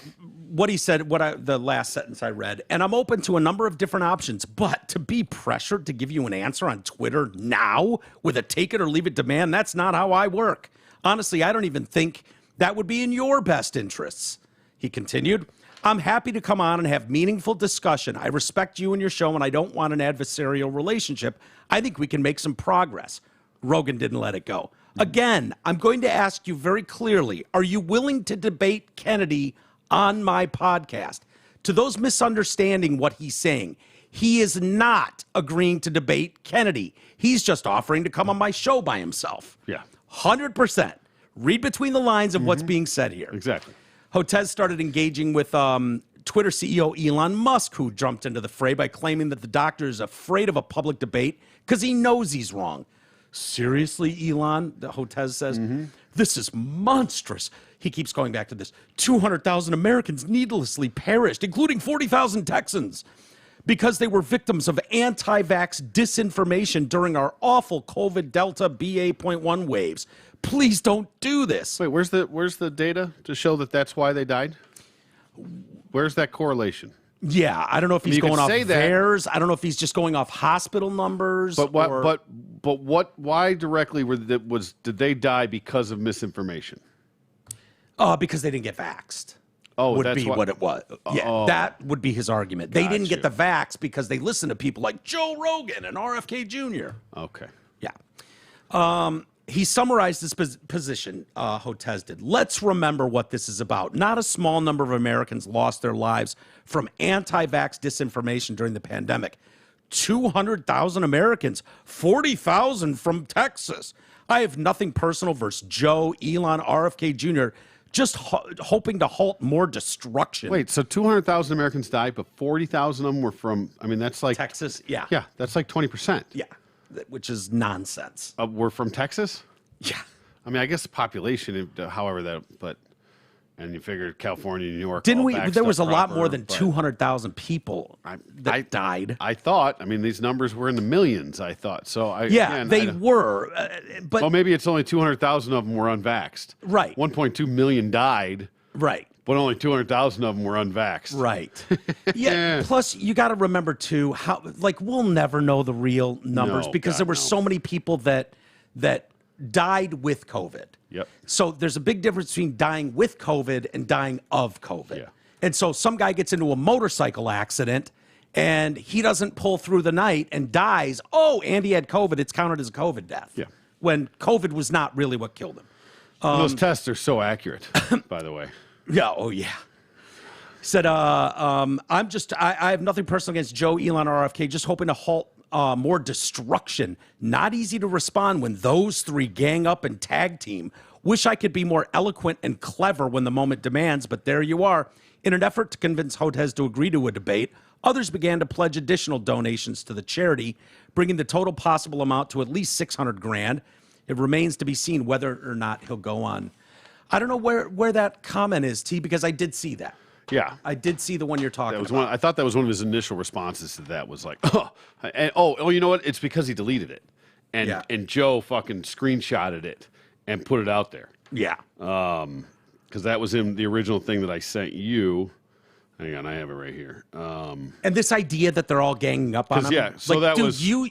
what he said, the last sentence I read, and I'm open to a number of different options, but to be pressured to give you an answer on Twitter now with a take it or leave it demand, that's not how I work. Honestly, I don't even think that would be in your best interests. He continued, I'm happy to come on and have meaningful discussion. I respect you and your show, and I don't want an adversarial relationship. I think we can make some progress. Rogan didn't let it go. Again, I'm going to ask you very clearly, are you willing to debate Kennedy on my podcast? To those misunderstanding what he's saying, he is not agreeing to debate Kennedy. He's just offering to come on my show by himself. Yeah. 100%. Read between the lines of what's being said here. Exactly. Hotez started engaging with Twitter CEO Elon Musk, who jumped into the fray by claiming that the doctor is afraid of a public debate because he knows he's wrong. Seriously, Elon, the Hotez says, this is monstrous. He keeps going back to this. 200,000 Americans needlessly perished, including 40,000 Texans, because they were victims of anti-vax disinformation during our awful COVID Delta BA.1 waves. Please don't do this. Wait, where's the data to show that that's why they died? Where's that correlation? Yeah, I don't know if he's You could going off say that. theirs. I don't know if he's just going off hospital numbers. But what? or- But what? Why directly did they die because of misinformation? Because they didn't get vaxxed. Oh, would that's be what it was. Yeah, that would be his argument. They didn't get the vax because they listened to people like Joe Rogan and RFK Jr. Okay. Yeah. He summarized his position, Hotez did. Let's remember what this is about. Not a small number of Americans lost their lives from anti-vax disinformation during the pandemic. 200,000 Americans, 40,000 from Texas. I have nothing personal versus Joe, Elon, RFK Jr., just hoping to halt more destruction. Wait, so 200,000 Americans died, but 40,000 of them were from, I mean, that's like... Texas, yeah. Yeah, that's like 20%. Yeah, which is nonsense. Were from Texas? Yeah. I mean, I guess the population, however that, but... And you figured California, New York. Didn't we? There was a lot more than 200,000 people that died. I thought. I mean, these numbers were in the millions. I thought so. They were. But well, maybe it's only 200,000 of them were unvaxxed. Right. 1.2 million died. Right. But only 200,000 of them were unvaxxed. Right. Yeah. Plus, you got to remember too how we'll never know the real numbers because there were so many people that died with COVID. Yep. So there's a big difference between dying with COVID and dying of COVID. Yeah. And so some guy gets into a motorcycle accident and he doesn't pull through the night and dies. Oh, and he had COVID. It's counted as a COVID death. Yeah. When COVID was not really what killed him. Those tests are so accurate, by the way. Yeah. Oh, yeah. Said, I have nothing personal against Joe, Elon, or RFK, just hoping to halt more destruction. Not easy to respond when those three gang up and tag team. Wish I could be more eloquent and clever when the moment demands, but there you are. In an effort to convince Hotez to agree to a debate, others began to pledge additional donations to the charity, bringing the total possible amount to at least 600 grand. It remains to be seen whether or not he'll go on. I don't know where that comment is, T, because I did see that. Yeah, I did see the one you're talking about. I thought that was one of his initial responses to that was like, oh, you know what? It's because he deleted it, and Joe fucking screenshotted it and put it out there. Yeah, because that was in the original thing that I sent you. Hang on, I have it right here. And this idea that they're all ganging up on him. Yeah, so that was you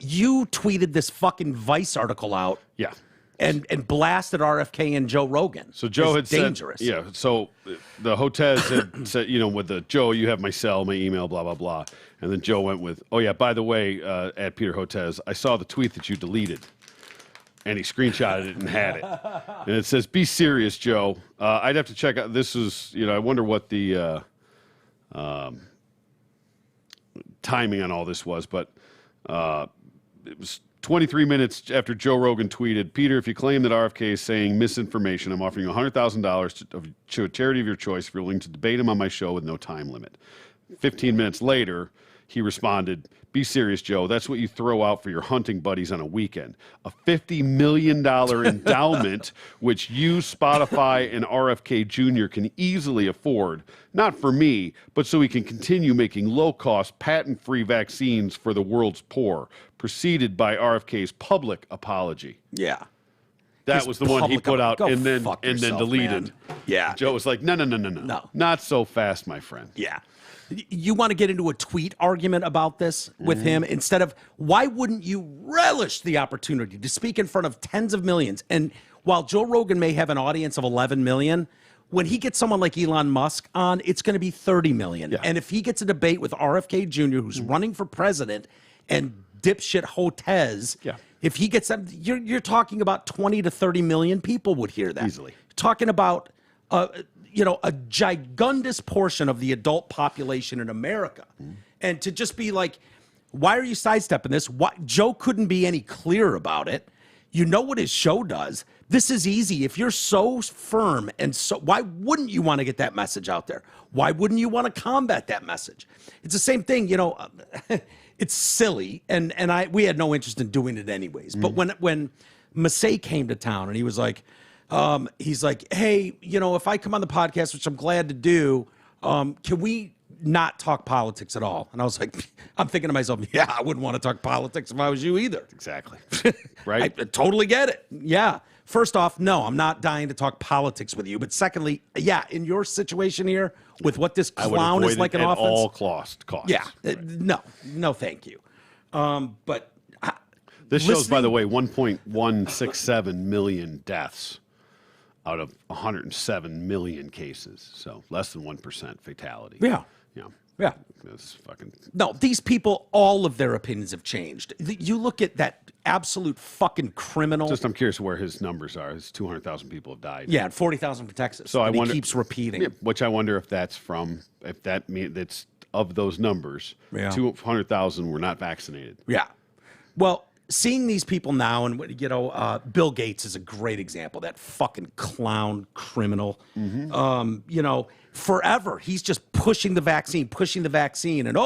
tweeted this fucking Vice article out. Yeah. And blasted RFK and Joe Rogan. So Joe had dangerous. said, yeah. So the Hotez had said, with the Joe, you have my cell, my email, blah blah blah, and then Joe went with, oh yeah, by the way, at Peter Hotez, I saw the tweet that you deleted, and he screenshotted it and had it, and it says, "Be serious, Joe. I'd have to check out. This is, I wonder what the timing on all this was, but it was." 23 minutes after Joe Rogan tweeted, Peter, if you claim that RFK is saying misinformation, I'm offering you $100,000 to a charity of your choice if you're willing to debate him on my show with no time limit. 15 minutes later, he responded, be serious, Joe. That's what you throw out for your hunting buddies on a weekend. A $50 million endowment, which you, Spotify, and RFK Jr. can easily afford. Not for me, but so we can continue making low-cost, patent-free vaccines for the world's poor. Preceded by RFK's public apology. Yeah. That was the one he put out and then deleted. Man. Yeah. Joe was like, no. Not so fast, my friend. Yeah. You want to get into a tweet argument about this with him instead of why wouldn't you relish the opportunity to speak in front of tens of millions? And while Joe Rogan may have an audience of 11 million, when he gets someone like Elon Musk on, it's going to be 30 million. Yeah. And if he gets a debate with RFK Jr., who's running for president, and dipshit Hotez, if he gets them, you're talking about 20 to 30 million people would hear that. Easily. Talking about a gigundous portion of the adult population in America. And to just be like, why are you sidestepping this? Why, Joe couldn't be any clearer about it. You know what his show does. This is easy. If you're so firm and so, why wouldn't you want to get that message out there? Why wouldn't you want to combat that message? It's the same thing, it's silly, and we had no interest in doing it anyways. But when Massey came to town and he was like, hey, if I come on the podcast, which I'm glad to do, can we not talk politics at all? And I was like, I'm thinking to myself, yeah, I wouldn't want to talk politics if I was you either. Exactly. Right? I totally get it. Yeah. First off, no, I'm not dying to talk politics with you. But secondly, yeah, in your situation here, with what this clown is like an offense, all costs. Yeah, right. No, thank you. But this shows, by the way, 1.167 million deaths out of 107 million cases. So less than 1% fatality. Yeah. Yeah. Yeah. That's fucking. No, these people, all of their opinions have changed. You look at that absolute fucking criminal. Just, I'm curious where his numbers are. His 200,000 people have died. Yeah, and 40,000 for Texas. So I and wonder, he keeps repeating. Yeah, which I wonder if that's from, if that means that's of those numbers, Yeah. 200,000 were not vaccinated. Yeah. Well, seeing these people now, and Bill Gates is a great example. That fucking clown criminal. Forever he's just pushing the vaccine, and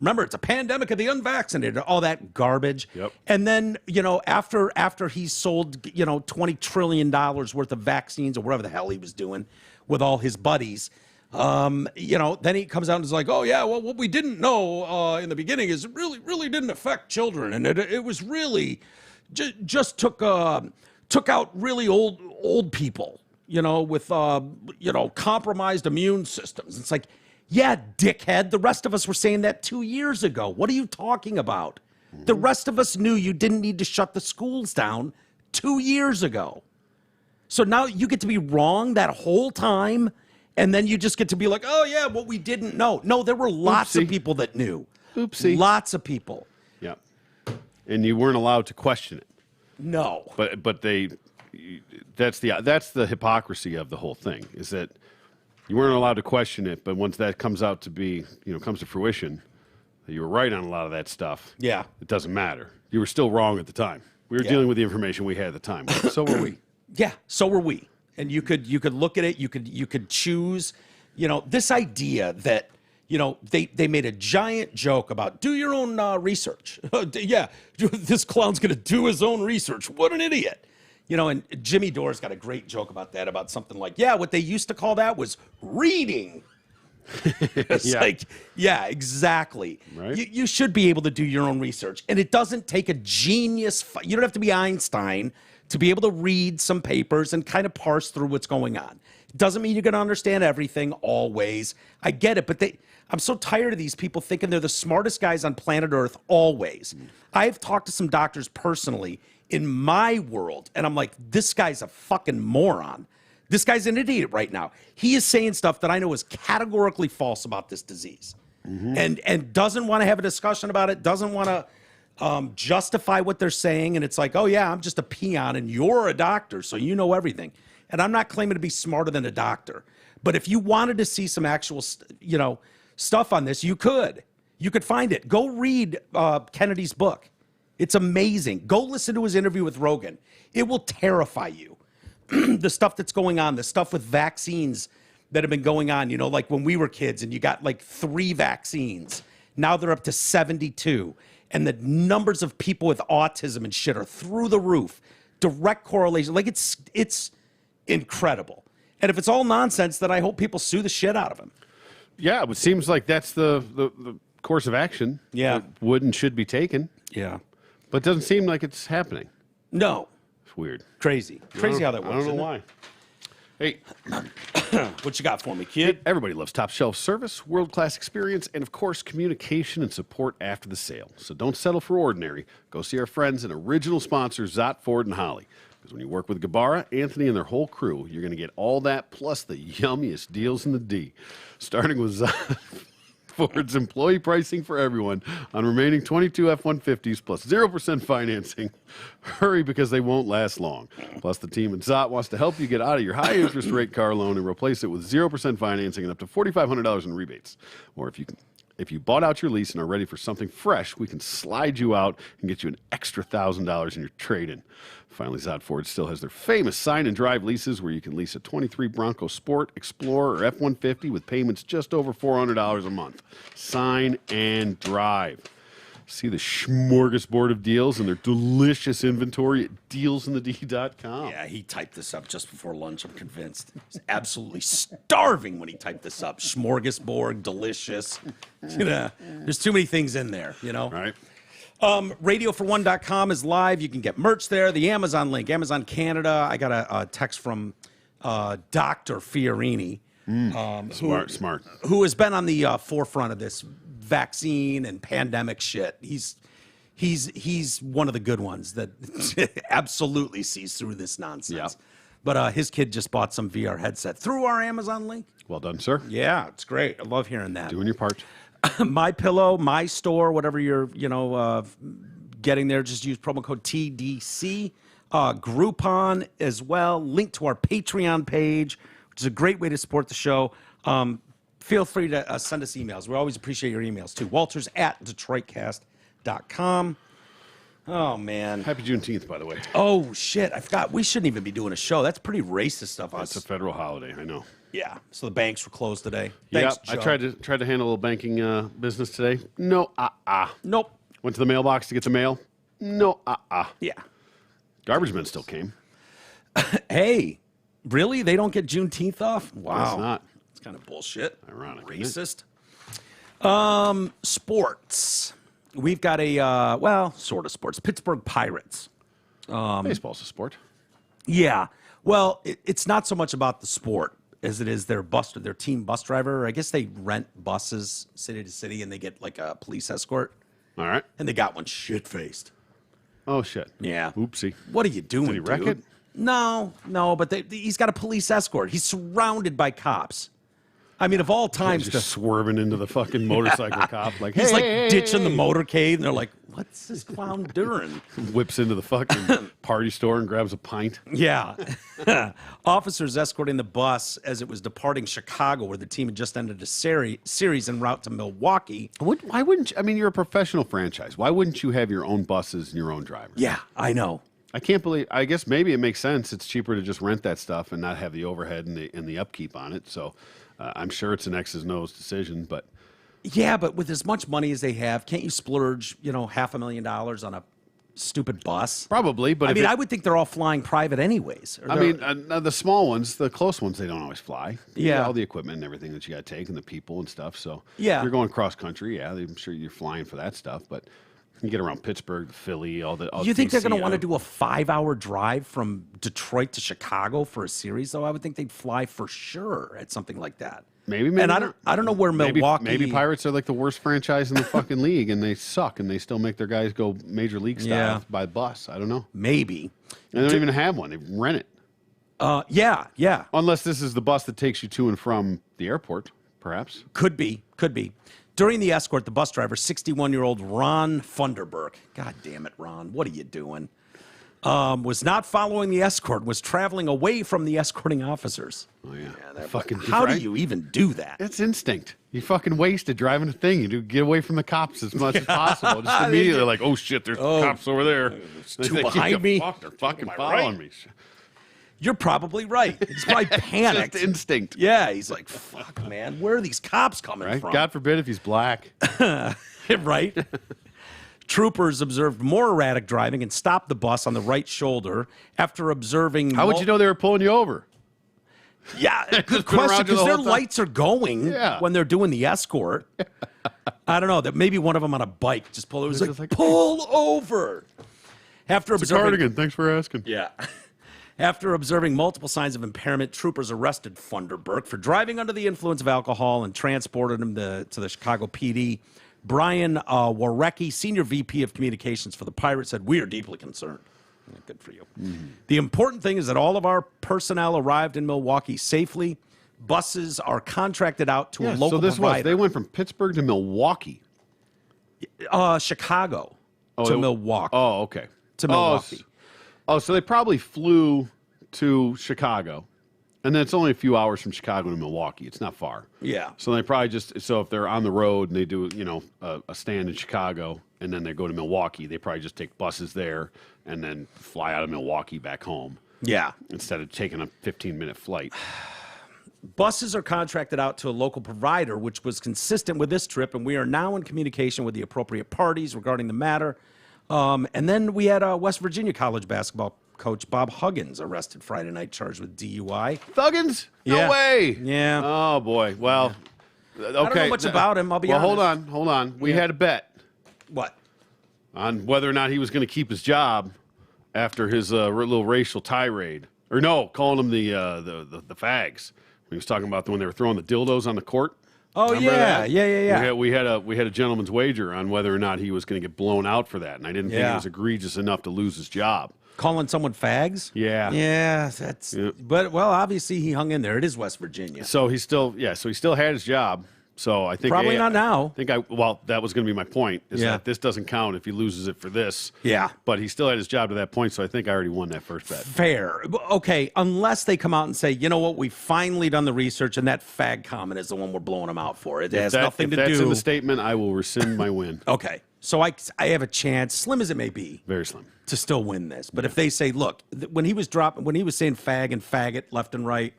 remember it's a pandemic of the unvaccinated, all that garbage. Yep. And then after he's sold $20 trillion worth of vaccines or whatever the hell he was doing with all his buddies. Then he comes out and is like, oh yeah, well, what we didn't know in the beginning is it really didn't affect children, and it was really just took out really old people, with compromised immune systems. It's like, yeah, dickhead. The rest of us were saying that 2 years ago. What are you talking about? The rest of us knew you didn't need to shut the schools down 2 years ago. So now you get to be wrong that whole time. And then you just get to be like, oh, yeah, well, we didn't know. No, there were lots of people that knew. Oopsie. Lots of people. Yeah. And you weren't allowed to question it. No. But that's the hypocrisy of the whole thing, is that you weren't allowed to question it, but once that comes out to be, comes to fruition, that you were right on a lot of that stuff. Yeah. It doesn't matter. You were still wrong at the time. We were dealing with the information we had at the time. So were we. Yeah, so were we. And you could look at it, you could choose, this idea that, they made a giant joke about do your own research. Yeah, this clown's going to do his own research. What an idiot. And Jimmy Dore's got a great joke about that, about something like, yeah, what they used to call that was reading. It's like, yeah, exactly. Right. You should be able to do your own research. And it doesn't take a genius. You don't have to be Einstein to be able to read some papers and kind of parse through what's going on. It doesn't mean you're going to understand everything always. I get it, but I'm so tired of these people thinking they're the smartest guys on planet Earth always. I've talked to some doctors personally in my world, and I'm like, this guy's a fucking moron. This guy's an idiot right now. He is saying stuff that I know is categorically false about this disease, and doesn't want to have a discussion about it, doesn't want to justify what they're saying. And it's like, oh yeah, I'm just a peon and you're a doctor, so you know everything. And I'm not claiming to be smarter than a doctor, but if you wanted to see some actual, stuff on this, you could find it. Go read Kennedy's book. It's amazing. Go listen to his interview with Rogan. It will terrify you. The stuff that's going on, the stuff with vaccines that have been going on, like when we were kids and you got like 3 vaccines. Now they're up to 72. And the numbers of people with autism and shit are through the roof. Direct correlation. Like, it's incredible. And if it's all nonsense, then I hope people sue the shit out of him. Yeah, it seems like that's the course of action that would and should be taken. Yeah. But it doesn't seem like it's happening. No. It's weird. Crazy how that works. I don't know why. Hey, what you got for me, kid? Everybody loves top shelf service, world-class experience, and of course, communication and support after the sale. So don't settle for ordinary. Go see our friends and original sponsors, Zott, Ford, and Holly. Because when you work with Gabara, Anthony, and their whole crew, you're going to get all that plus the yummiest deals in the D. Starting with Zott Ford's employee pricing for everyone on remaining 22 F-150s plus 0% financing. Hurry, because they won't last long. Plus, the team at Zott wants to help you get out of your high-interest rate car loan and replace it with 0% financing and up to $4,500 in rebates. Or if you bought out your lease and are ready for something fresh, we can slide you out and get you an extra $1,000 in your trade-in. Finally, Zott Ford still has their famous sign and drive leases where you can lease a 23 Bronco Sport, Explorer, or F-150 with payments just over $400 a month. Sign and drive. See the smorgasbord of deals and their delicious inventory at dealsinthed.com. Yeah, he typed this up just before lunch, I'm convinced. He's absolutely starving when he typed this up. Smorgasbord, delicious. There's too many things in there, Right. RadioFor1.com is live. You can get merch there. The Amazon link, Amazon Canada. I got a text from Dr. Fiorini. Smart. Who has been on the forefront of this vaccine and pandemic shit. He's one of the good ones that absolutely sees through this nonsense. But his kid just bought some VR headset through our Amazon link. Well done, sir. Yeah, it's great. I love hearing that. Doing your part. My Pillow, My Store, whatever you're, getting there, just use promo code TDC. Groupon as well. Link to our Patreon page, which is a great way to support the show. Feel free to send us emails. We always appreciate your emails too. Walters@DetroitCast.com. Oh, man. Happy Juneteenth, by the way. Oh, shit. I forgot. We shouldn't even be doing a show. That's pretty racist of us. It's a federal holiday, I know. Yeah. So the banks were closed today. Yeah, Thanks, Joe. I tried to handle a little banking business today. No, Nope. Went to the mailbox to get the mail. No, Yeah. Garbage men still came. Hey, really? They don't get Juneteenth off? Wow. It's not. It's kind of bullshit. Ironic, isn't it? Racist. Sports. We've got sort of sports. Pittsburgh Pirates. Baseball's a sport. Yeah. Well, it's not so much about the sport as it is their team bus driver. I guess they rent buses city to city and they get like a police escort. All right. And they got one shit-faced. Oh, shit. Yeah. Oopsie. What are you doing, Did he wreck dude? it? No, but he's got a police escort. He's surrounded by cops. I mean, of all times, Just swerving into the fucking motorcycle cop. Like, he's hey, like ditching the motorcade, and they're like, "What's this clown doing?" Whips into the fucking party store and grabs a pint. Yeah. Officers escorting the bus as it was departing Chicago, where the team had just ended a series en route to Milwaukee. Why wouldn't you? I mean, you're a professional franchise. Why wouldn't you have your own buses and your own drivers? Yeah, I know. I can't believe. I guess maybe it makes sense. It's cheaper to just rent that stuff and not have the overhead and the upkeep on it. So I'm sure it's an X's and O's decision. But Yeah, but with as much money as they have, can't you splurge, $500,000 on a stupid bus? probably. But I if mean, it- I would think they're all flying private anyways. Or I they're- mean, the small ones, the close ones, they don't always fly. Yeah. All the equipment and everything that you got to take and the people and stuff. So Yeah. if you're going cross country, yeah, I'm sure you're flying for that stuff. But you get around Pittsburgh, Philly, all you think they're going to DC, want to do a 5-hour drive from Detroit to Chicago for a series, though? I would think they'd fly for sure at something like that. Maybe. And I not. don't know where Milwaukee. Maybe Pirates are like the worst franchise in the fucking league, and they suck, and they still make their guys go major league style Yeah. by bus. I don't know. Maybe. And they don't even have one. They rent it. Yeah. Unless this is the bus that takes you to and from the airport, perhaps. Could be. During the escort, the bus driver, 61-year-old Ron Funderburk, God damn it, Ron, what are you doing? Was not following the escort, was traveling away from the escorting officers. Oh, yeah. That fucking how right? do you even do that? It's instinct. You fucking wasted driving a thing. You do get away from the cops as much as possible. Just immediately like, oh shit, there's cops over there. two behind me. Fuck, they're fucking Am I following right? me. You're probably right. He's probably panicked. Just instinct. Yeah, he's like, fuck, man, where are these cops coming Right? from? God forbid if he's black. Right? Troopers observed more erratic driving and stopped the bus on the right shoulder after observing. How would you know they were pulling you over? Yeah, good been question, around you the because their whole time. lights are going Yeah. when they're doing the escort. I don't know, that maybe one of them on a bike just pulled over. It was Just like, like, pull over. After It's a observing, cardigan. Thanks for asking. Yeah. After observing multiple signs of impairment, troopers arrested Funderburk for driving under the influence of alcohol and transported him to the Chicago PD. Brian Warecki, Senior VP of Communications for the Pirates, said, "We are deeply concerned." Yeah, good for you. The important thing is that all of our personnel arrived in Milwaukee safely. Buses are contracted out to a local so this provider. was, they went from Pittsburgh to Milwaukee. Chicago to Milwaukee. Oh, okay. To Milwaukee. So they probably flew to Chicago, and then it's only a few hours from Chicago to Milwaukee. It's not far. Yeah. So they probably so if they're on the road and they do, a stand in Chicago, and then they go to Milwaukee, they probably just take buses there and then fly out of Milwaukee back home Yeah. instead of taking a 15-minute flight. Buses are contracted out to a local provider, which was consistent with this trip, and we are now in communication with the appropriate parties regarding the matter. And then we had West Virginia college basketball coach Bob Huggins arrested Friday night, charged with DUI. Thuggins? No Yeah. way. Yeah. Oh, boy. Well, okay. I don't know much about him, I'll be honest. Hold on. We had a bet What? on whether or not he was going to keep his job after his little racial tirade. Or no, calling them the fags. He was talking about when they were throwing the dildos on the court. Oh, Remember yeah. that? Yeah. We had a gentleman's wager on whether or not he was going to get blown out for that, and I didn't think it Yeah. was egregious enough to lose his job. Calling someone fags? Yeah. Yeah, that's. Yeah. But well, obviously he hung in there. It is West Virginia. So he still had his job. So I think Probably not now. That was going to be my point. Is Yeah. that this doesn't count if he loses it for this. Yeah. But he still had his job to that point. So I think I already won that first bet. Fair. Okay, unless they come out and say, you know what, we finally done the research, and that fag comment is the one we're blowing them out for. It has nothing to do. If that's in the statement, I will rescind my win. Okay, so I have a chance, slim as it may be, Very slim, to still win this. But if they say, look, when he was saying fag and faggot left and right,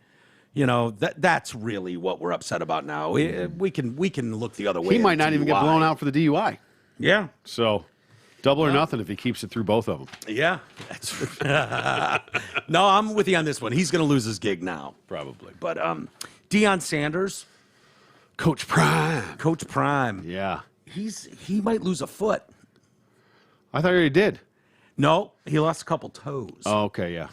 you know, that's really what we're upset about now. We can look the other way. he might not even get blown out for the DUI. Yeah. So double or nothing if he keeps it through both of them. Yeah. No, I'm with you on this one. He's going to lose his gig now. Probably. But Deion Sanders, Coach Prime. Yeah. He might lose a foot. I thought he already did. No, he lost a couple toes. Oh, okay, yeah.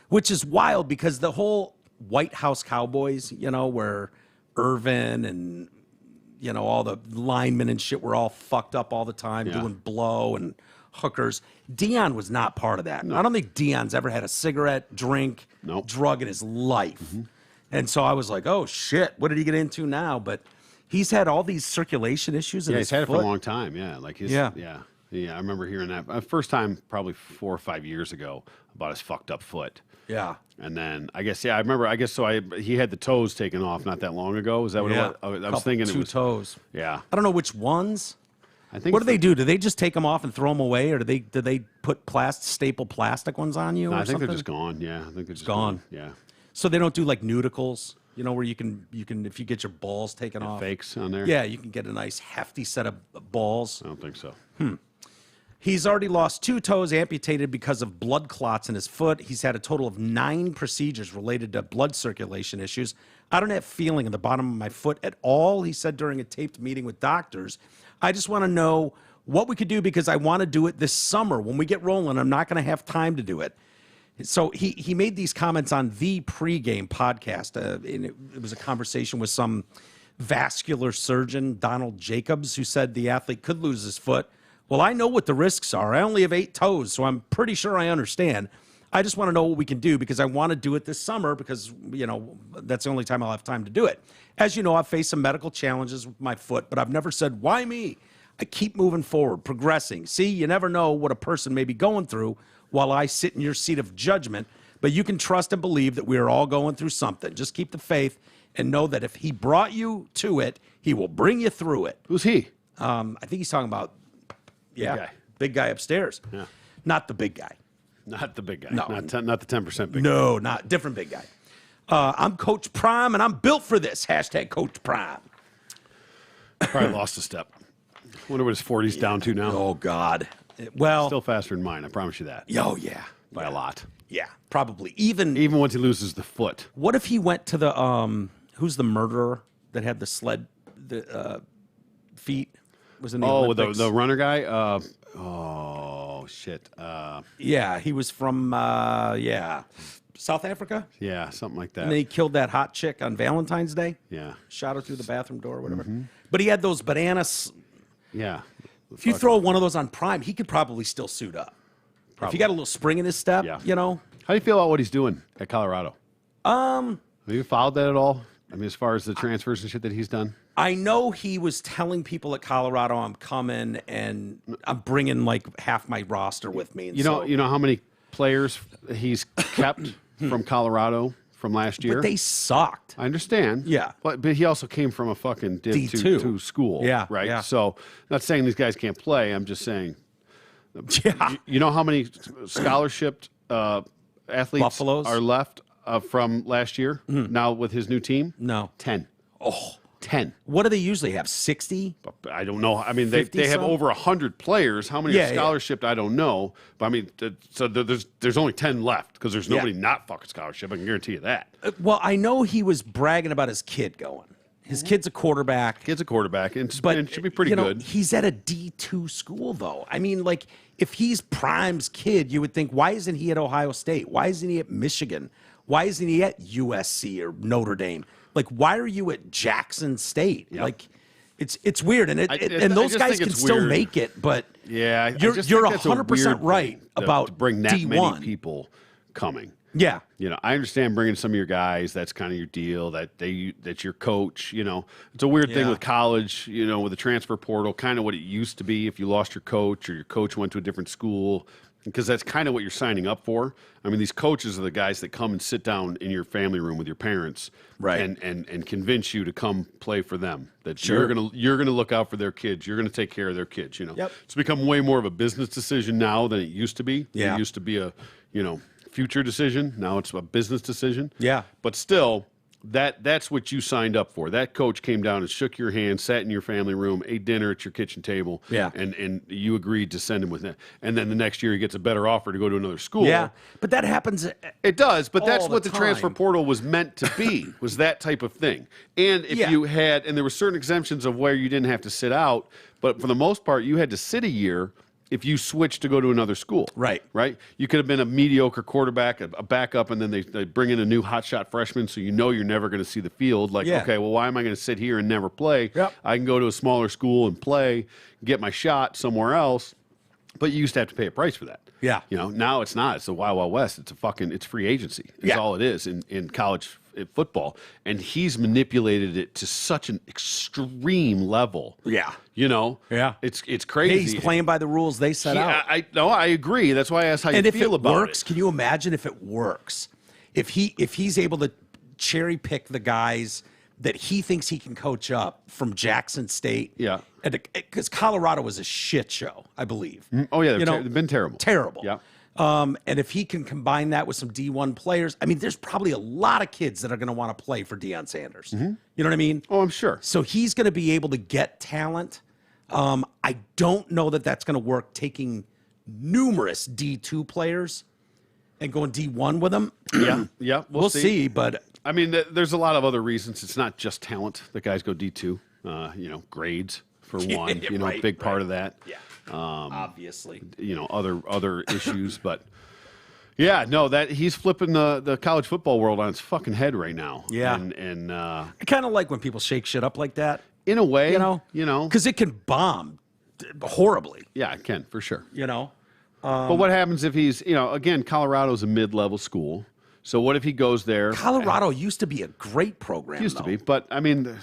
Which is wild because the whole White House Cowboys, you know, where Irvin and, you know, all the linemen and shit were all fucked up all the time doing blow and hookers. Deion was not part of that. No. I don't think Deion's ever had a cigarette, drink, drug in his life. Mm-hmm. And so I was like, oh, shit, what did he get into now? But he's had all these circulation issues in his foot. Yeah, he's had it for a long time, Yeah, I remember hearing that. First time probably 4 or 5 years ago about his fucked up foot. Yeah. And then I remember he had the toes taken off not that long ago. Is that what it was? I was thinking it was 2 toes. Yeah. I don't know which ones. I think what do they do? Do they just take them off and throw them away, or do they put staple plastic ones on you? No, or I think something? they're just gone. Yeah, I think they're just gone. Yeah. So they don't do like nudicles, you know, where you can if you get your balls taken off. Fakes on there. Yeah, you can get a nice hefty set of balls. I don't think so. He's already lost 2 toes amputated because of blood clots in his foot. He's had a total of 9 procedures related to blood circulation issues. I don't have feeling in the bottom of my foot at all, he said during a taped meeting with doctors. I just want to know what we could do because I want to do it this summer. When we get rolling, I'm not going to have time to do it. So he made these comments on the pregame podcast. And it was a conversation with some vascular surgeon, Donald Jacobs, who said the athlete could lose his foot. Well, I know what the risks are. I only have 8 toes, so I'm pretty sure I understand. I just want to know what we can do because I want to do it this summer because, you know, that's the only time I'll have time to do it. As you know, I've faced some medical challenges with my foot, but I've never said, why me? I keep moving forward, progressing. See, you never know what a person may be going through while I sit in your seat of judgment, but you can trust and believe that we are all going through something. Just keep the faith and know that if he brought you to it, he will bring you through it. Who's he? I think he's talking about big guy upstairs. Yeah. Not the big guy. Not the big guy. No. Not the 10% big guy. No, not different big guy. I'm Coach Prime, and I'm built for this. # Coach Prime. Probably lost a step. Wonder what his 40's down to now. Oh, God. Well, still faster than mine. I promise you that. Oh, yeah. By a lot. Yeah, probably. Even once he loses the foot. What if he went to the who's the murderer that had the sled feet? Was in the Olympics? the runner guy. Oh shit. Yeah, he was from South Africa. Yeah, something like that. And then he killed that hot chick on Valentine's Day. Yeah, shot her through the bathroom door or whatever. Mm-hmm. But he had those bananas. Yeah. If you throw one of those on Prime, he could probably still suit up. Probably. If you got a little spring in his step, you know. How do you feel about what he's doing at Colorado? Have you followed that at all? I mean, as far as the transfers and shit that he's done? I know he was telling people at Colorado, I'm coming and I'm bringing like half my roster with me. And you know how many players he's kept from Colorado from last year? But they sucked. I understand. Yeah. But he also came from a fucking D2 school. Yeah. Right? Yeah. So, not saying these guys can't play. I'm just saying. Yeah. You know how many scholarship athletes Buffaloes? are left from last year now with his new team? No. 10. Oh. 10. What do they usually have? 60? I don't know. I mean, they have over 100 players. How many are scholarship? I don't know. But I mean, so there's only 10 left because there's nobody not fucking scholarship. I can guarantee you that. Well, I know he was bragging about his kid going. His kid's a quarterback. Kid's a quarterback, and it should be pretty good. He's at a D2 school, though. I mean, like, if he's Prime's kid, you would think, why isn't he at Ohio State? Why isn't he at Michigan? Why isn't he at USC or Notre Dame? Like, why are you at Jackson State? Yep. Like, It's weird, and and those just guys think can it's still weird. make it, but Yeah, you're 100% weird right thing to about bring that D1. many people coming. Yeah, I understand bringing some of your guys. That's kind of your deal. That's your coach. It's a weird thing Yeah. with college. With the transfer portal, kind of what it used to be. If you lost your coach or your coach went to a different school, because that's kind of what you're signing up for. I mean, these coaches are the guys that come and sit down in your family room with your parents, Right. and convince you to come play for them. That Sure. you're gonna look out for their kids. You're gonna take care of their kids. Yep. It's become way more of a business decision now than it used to be. Yeah. It used to be a future decision. Now it's a business decision. Yeah. But still, that's what you signed up for. That coach came down and shook your hand, sat in your family room, ate dinner at your kitchen table. Yeah. And you agreed to send him with that. And then the next year he gets a better offer to go to another school. yeah. But that happens. It does, but that's all what the the transfer time. portal was meant to be, was that type of thing. And if Yeah. you had, and there were certain exemptions of where you didn't have to sit out, but for the most part, you had to sit a year if you switched to go to another school. Right. Right? You could have been a mediocre quarterback, a backup, and then they bring in a new hotshot freshman, so you're never going to see the field. Like, Yeah. okay, well, why am I going to sit here and never play? Yep. I can go to a smaller school and play, get my shot somewhere else. But you used to have to pay a price for that. Yeah. Now it's not. It's the Wild Wild West. It's free agency. It's Yeah. all it is in college football. And he's manipulated it to such an extreme level. Yeah. Yeah. It's crazy. Hey, he's playing by the rules they set out. I agree. That's why I asked how And you if feel it about works, it. can you imagine if it works? If he's able to cherry pick the guys that he thinks he can coach up from Jackson State. Yeah. Because Colorado was a shit show, I believe. Oh, yeah. They've been terrible. Terrible. Yeah. And if he can combine that with some D1 players, I mean, there's probably a lot of kids that are going to want to play for Deion Sanders. You know what I mean? Oh, I'm sure. So he's going to be able to get talent. I don't know that that's going to work taking numerous D2 players and going D1 with them. Yeah. Yeah. We'll see, but I mean, there's a lot of other reasons. It's not just talent that guys go D2. Grades for one. Right, a big part of that. yeah, obviously. Other issues, but yeah, no, that he's flipping the college football world on its fucking head right now. Yeah. and I kind of like when people shake shit up like that, in a way, because it can bomb horribly. yeah, it can for sure. But But what happens if he's, again, Colorado's a mid-level school. So what if he goes there? Colorado used to be a great program. Used to though. be, but I mean,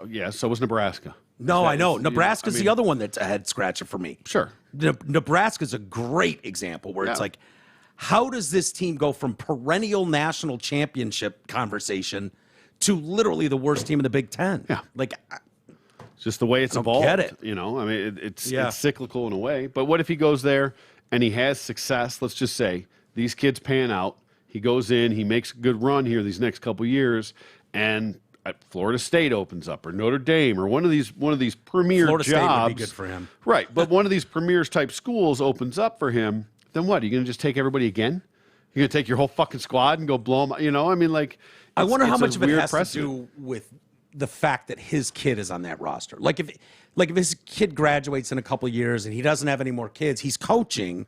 yeah, so was Nebraska. No, I know. was- Nebraska's I mean- the other one that's a head scratcher for me. Sure. Nebraska's a great example where it's Yeah. like, how does this team go from perennial national championship conversation to literally the worst team in the Big Ten? Yeah. Like, It's just the way it's don't evolved. get it. I mean, it's Yeah. cyclical in a way. But what if he goes there and he has success? Let's just say these kids pan out. He goes in, he makes a good run here these next couple years, and Florida State opens up, or Notre Dame, or one of these premier Florida State jobs. would be good for him. Right, but one of these premier type schools opens up for him. Then what? Are you going to just take everybody again? You're going to take your whole fucking squad and go blow them? I mean, like, I wonder how it's a much of it weird has precedent. to do with the fact that his kid is on that roster. Like if his kid graduates in a couple of years and he doesn't have any more kids, he's coaching.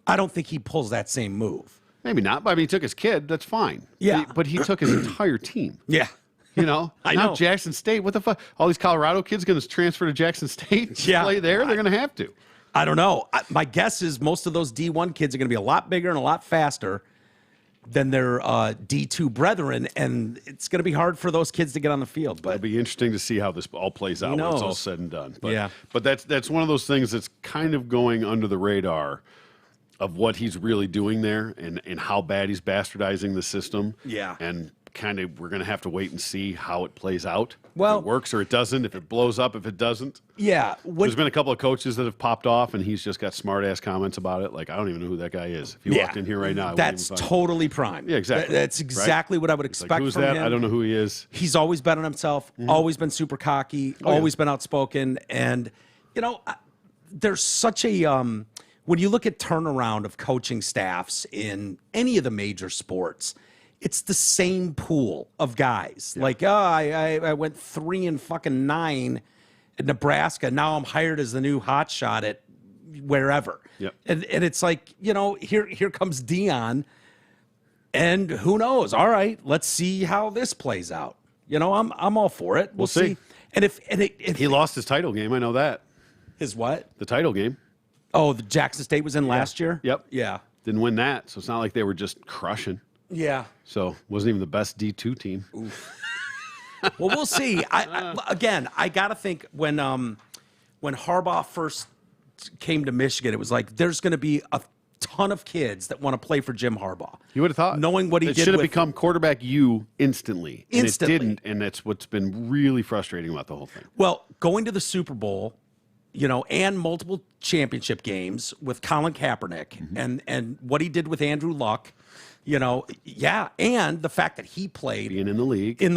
I don't think he pulls that same move. Maybe not, but I mean, he took his kid. That's fine. Yeah. But he took his entire team. Yeah. I know. Now Jackson State, what the fuck? All these Colorado kids going to transfer to Jackson State to Yeah. play there? They're going to have to. I don't know. My guess is most of those D1 kids are going to be a lot bigger and a lot faster than their D2 brethren, and it's going to be hard for those kids to get on the field. But It'll be interesting to see how this all plays out when it's all knows? said and done. But, Yeah. But that's one of those things that's kind of going under the radar of what he's really doing there and how bad he's bastardizing the system. Yeah. And kind of we're going to have to wait and see how it plays out. Well- if it works or it doesn't, if it blows up, if it doesn't. yeah, There's been a couple of coaches that have popped off, and he's just got smart-ass comments about it. Like, I don't even know who that guy is. If he walked in here right now, I wouldn't that's even find him. totally prime. Yeah, exactly. That's Right? exactly what I would It's expect like, who's from that? him. I don't know who he is. He's always bet on himself, always been super cocky, Oh, yeah. always been outspoken. And, there's such a, when you look at turnaround of coaching staffs in any of the major sports, it's the same pool of guys. Like, I went 3-9 at Nebraska. Now I'm hired as the new hotshot at wherever. Yep. And it's like, here comes Deion. And who knows? All right, let's see how this plays out. I'm all for it. We'll see. And if He lost his title game. I know that. his what? The title game. Oh, the Jackson State was in last year? Yep. Yeah. Didn't win that, so it's not like they were just crushing. Yeah. So wasn't even the best D2 team. Well, we'll see. I got to think when Harbaugh first came to Michigan, it was like there's going to be a ton of kids that want to play for Jim Harbaugh. You would have thought. Knowing what he it did should have with- become quarterback U instantly. And Instantly. it didn't, and that's what's been really frustrating about the whole thing. Well, going to the Super Bowl, and multiple championship games with Colin Kaepernick and what he did with Andrew Luck, and the fact that he played Being in the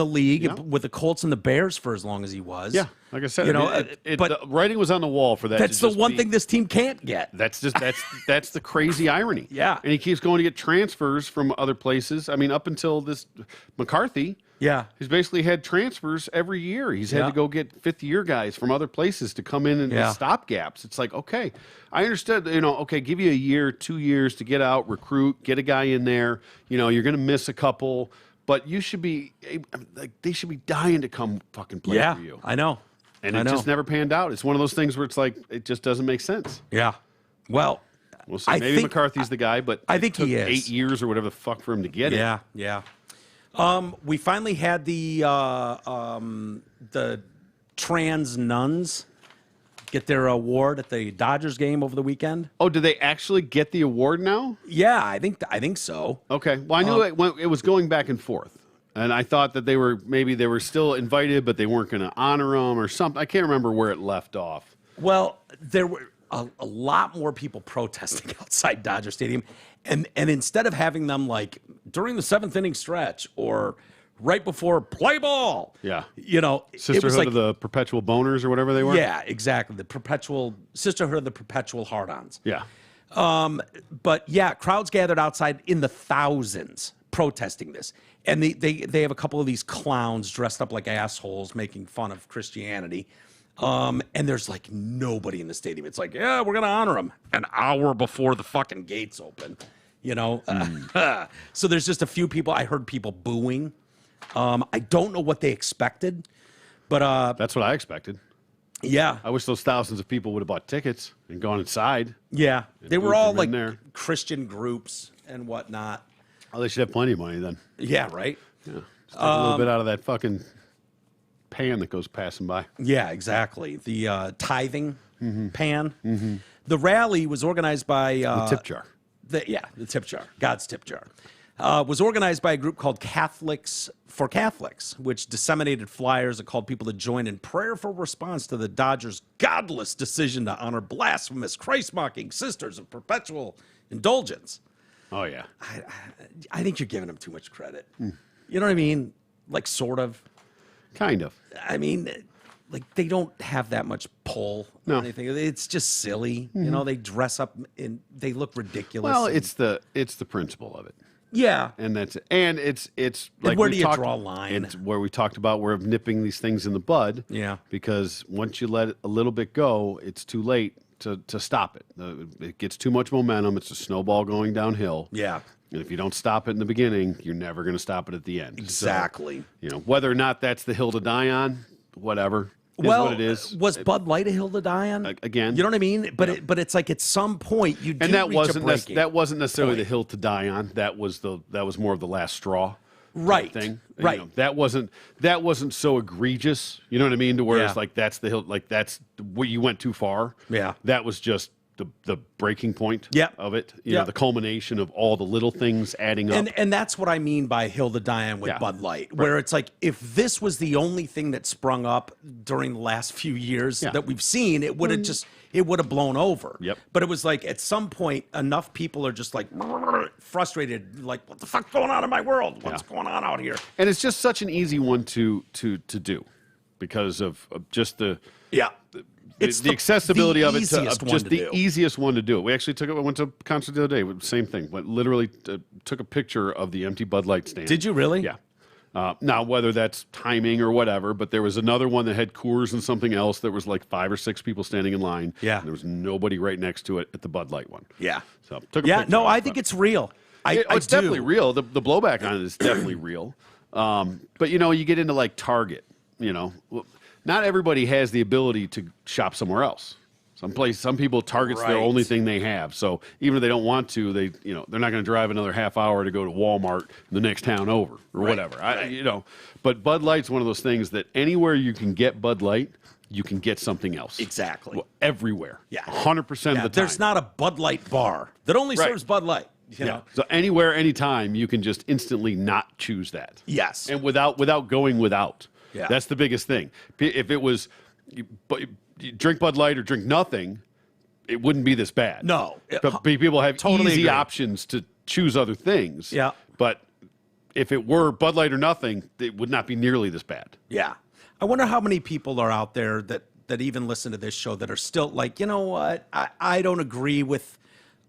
league. Yeah. with the Colts and the Bears for as long as he was. Yeah, like I said, but the writing was on the wall for that. that's to the just one be- thing this team can't get. That's the crazy irony. Yeah. And he keeps going to get transfers from other places. I mean, up until this McCarthy, Yeah. he's basically had transfers every year. He's had Yeah. to go get fifth-year guys from other places to come in and Yeah. stop gaps. It's like, okay, I understood, give you a year, 2 years to get out, recruit, get a guy in there. You're going to miss a couple, but you should be they should be dying to come fucking play Yeah, for you. I know. And I it know. just never panned out. It's one of those things where it's like it just doesn't make sense. Yeah. Well, We'll see. I Maybe think- McCarthy's the guy, but I think it took he is. 8 years or whatever the fuck for him to get it. yeah. We finally had the trans nuns get their award at the Dodgers game over the weekend. Oh, did they actually get the award now? Yeah, I think so. Okay. Well, I knew it was going back and forth. And I thought that they were still invited, but they weren't going to honor them or something. I can't remember where it left off. Well, there were a lot more people protesting outside Dodger Stadium, and instead of having them like during the seventh inning stretch or right before play ball, Yeah. it Sisterhood was like of the Perpetual Boners or whatever they were? yeah, exactly, the perpetual sisterhood of the perpetual hard-ons. Yeah. But yeah, crowds gathered outside in the thousands protesting this. And they have a couple of these clowns dressed up like assholes making fun of Christianity. And there's like nobody in the stadium. It's like, yeah, we're going to honor them an hour before the fucking gates open, So there's just a few people. I heard people booing. I don't know what they expected, but That's what I expected. yeah. I wish those thousands of people would have bought tickets and gone inside. Yeah. They were booed all them in like there. Christian groups and whatnot. Oh, they should have plenty of money then. Yeah, right? Yeah. Just take a little bit out of that fucking pan that goes passing by. Yeah, exactly. The tithing pan. The rally was organized by The tip jar. the tip jar, God's tip jar. Was organized by a group called Catholics for Catholics, which disseminated flyers that called people to join in prayerful response to the Dodgers' godless decision to honor blasphemous, Christ-mocking sisters of perpetual indulgence. Oh, yeah. I think you're giving them too much credit. You know what I mean? Like, sort of. Kind of. I mean, like they don't have that much pull or No. anything. It's just silly. They dress up and they look ridiculous. Well, and- it's the principle of it. yeah. And it's like where we do you talked- draw a line? It's where we talked about we're nipping these things in the bud. Yeah. Because once you let a little bit go, it's too late to stop it. It gets too much momentum. It's a snowball going downhill. Yeah. And if you don't stop it in the beginning, you're never going to stop it at the end. Exactly. So, whether or not that's the hill to die on, whatever. Is Well, what it is. was Bud Light a hill to die on? Again. You know what I mean? But it's like at some point you do And that reach wasn't a breaking that wasn't necessarily point. the hill to die on. That was more of the last straw. Right. Thing. Right. That wasn't so egregious. You know what I mean? To where Yeah. it's like that's the hill, like that's where you went too far. Yeah. That was just the breaking point Yep. of it. You know, Yep. the culmination of all the little things adding up. And that's what I mean by hill to die on with Yeah. Bud Light, where it's like if this was the only thing that sprung up during the last few years Yeah. that we've seen, it would have blown over. Yep. But it was like at some point enough people are just like frustrated, like what the fuck's going on in my world? What's going on out here? And it's just such an easy one to do because of just the Yeah. It's the accessibility of it, easiest one just to the do. easiest one to do it. We actually I went to a concert the other day, same thing. Went literally took a picture of the empty Bud Light stand. Did you really? Yeah. Now, whether that's timing or whatever, but there was another one that had Coors and something else. There was like 5 or 6 people standing in line. Yeah. And there was nobody right next to it at the Bud Light one. Yeah. So took a Yeah. picture No, of it, I think but- it's real. it's definitely real. The blowback on it is definitely real. But you get into like Target, not everybody has the ability to shop somewhere else. Some people target's their only thing they have. So even if they don't want to, they're not going to drive another half hour to go to Walmart the next town over or whatever. But Bud Light's one of those things that anywhere you can get Bud Light, you can get something else. Exactly. Well, everywhere. Yeah. 100% of the time. There's not a Bud Light bar that only serves Bud Light. You know? So anywhere, anytime, you can just instantly not choose that. Yes. And without going without. Yeah. That's the biggest thing. If it was you drink Bud Light or drink nothing, it wouldn't be this bad. No. But people have Totally easy agree. options to choose other things. Yeah. But if it were Bud Light or nothing, it would not be nearly this bad. Yeah. I wonder how many people are out there that even listen to this show that are still like, you know what? I don't agree with,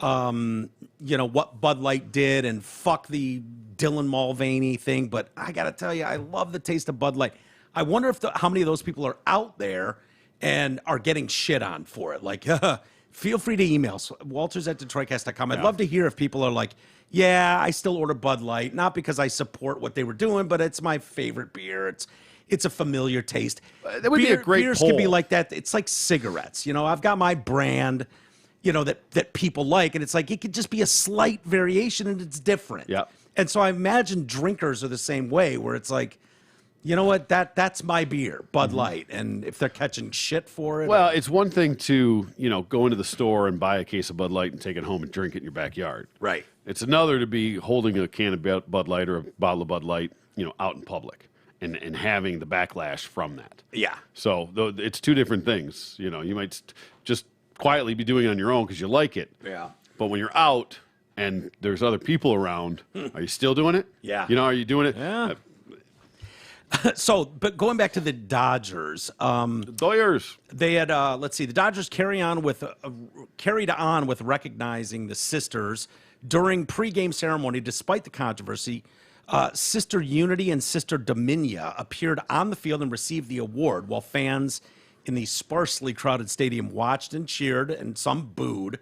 what Bud Light did, and fuck the Dylan Mulvaney thing. But I got to tell you, I love the taste of Bud Light. I wonder how many of those people are out there and are getting shit on for it. Like, feel free to email us, walters@detroitcast.com. I'd love to hear if people are like, yeah, I still order Bud Light, not because I support what they were doing, but it's my favorite beer. It's a familiar taste. That would be a great beers poll. can be like that. It's like cigarettes. I've got my brand, that people like, and it's like it could just be a slight variation and it's different. Yeah. And so I imagine drinkers are the same way, where it's like, you know what, that's my beer, Bud Light, and if they're catching shit for it. Well, it's one thing to, go into the store and buy a case of Bud Light and take it home and drink it in your backyard. Right. It's another to be holding a can of Bud Light or a bottle of Bud Light, out in public and having the backlash from that. Yeah. So it's two different things. You might just quietly be doing it on your own because you like it. Yeah. But when you're out and there's other people around, are you still doing it? Yeah. Are you doing it? Yeah. So, but going back to the Dodgers, Doyers. they had the Dodgers carried on with recognizing the sisters during pregame ceremony. Despite the controversy, Sister Unity and Sister Dominia appeared on the field and received the award, while fans in the sparsely crowded stadium watched and cheered, and some booed.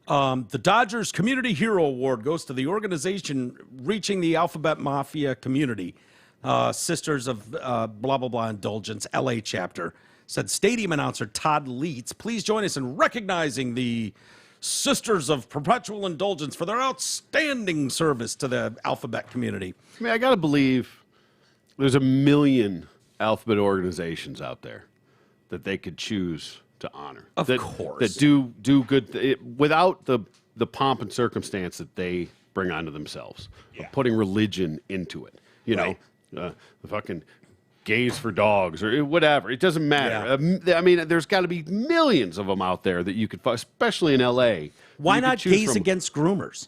The Dodgers Community Hero Award goes to the organization reaching the Alphabet Mafia community. Sisters of blah, blah, blah Indulgence, LA chapter, said stadium announcer Todd Leitz, please join us in recognizing the Sisters of Perpetual Indulgence for their outstanding service to the Alphabet community. I mean, I got to believe there's a million Alphabet organizations out there that they could choose to honor. Of course. That do good without the pomp and circumstance that they bring onto themselves. Yeah. Of putting religion into it. Right. The fucking gays for dogs or whatever. It doesn't matter. Yeah. I mean, there's got to be millions of them out there that you could, especially in L.A. Why not gays against groomers?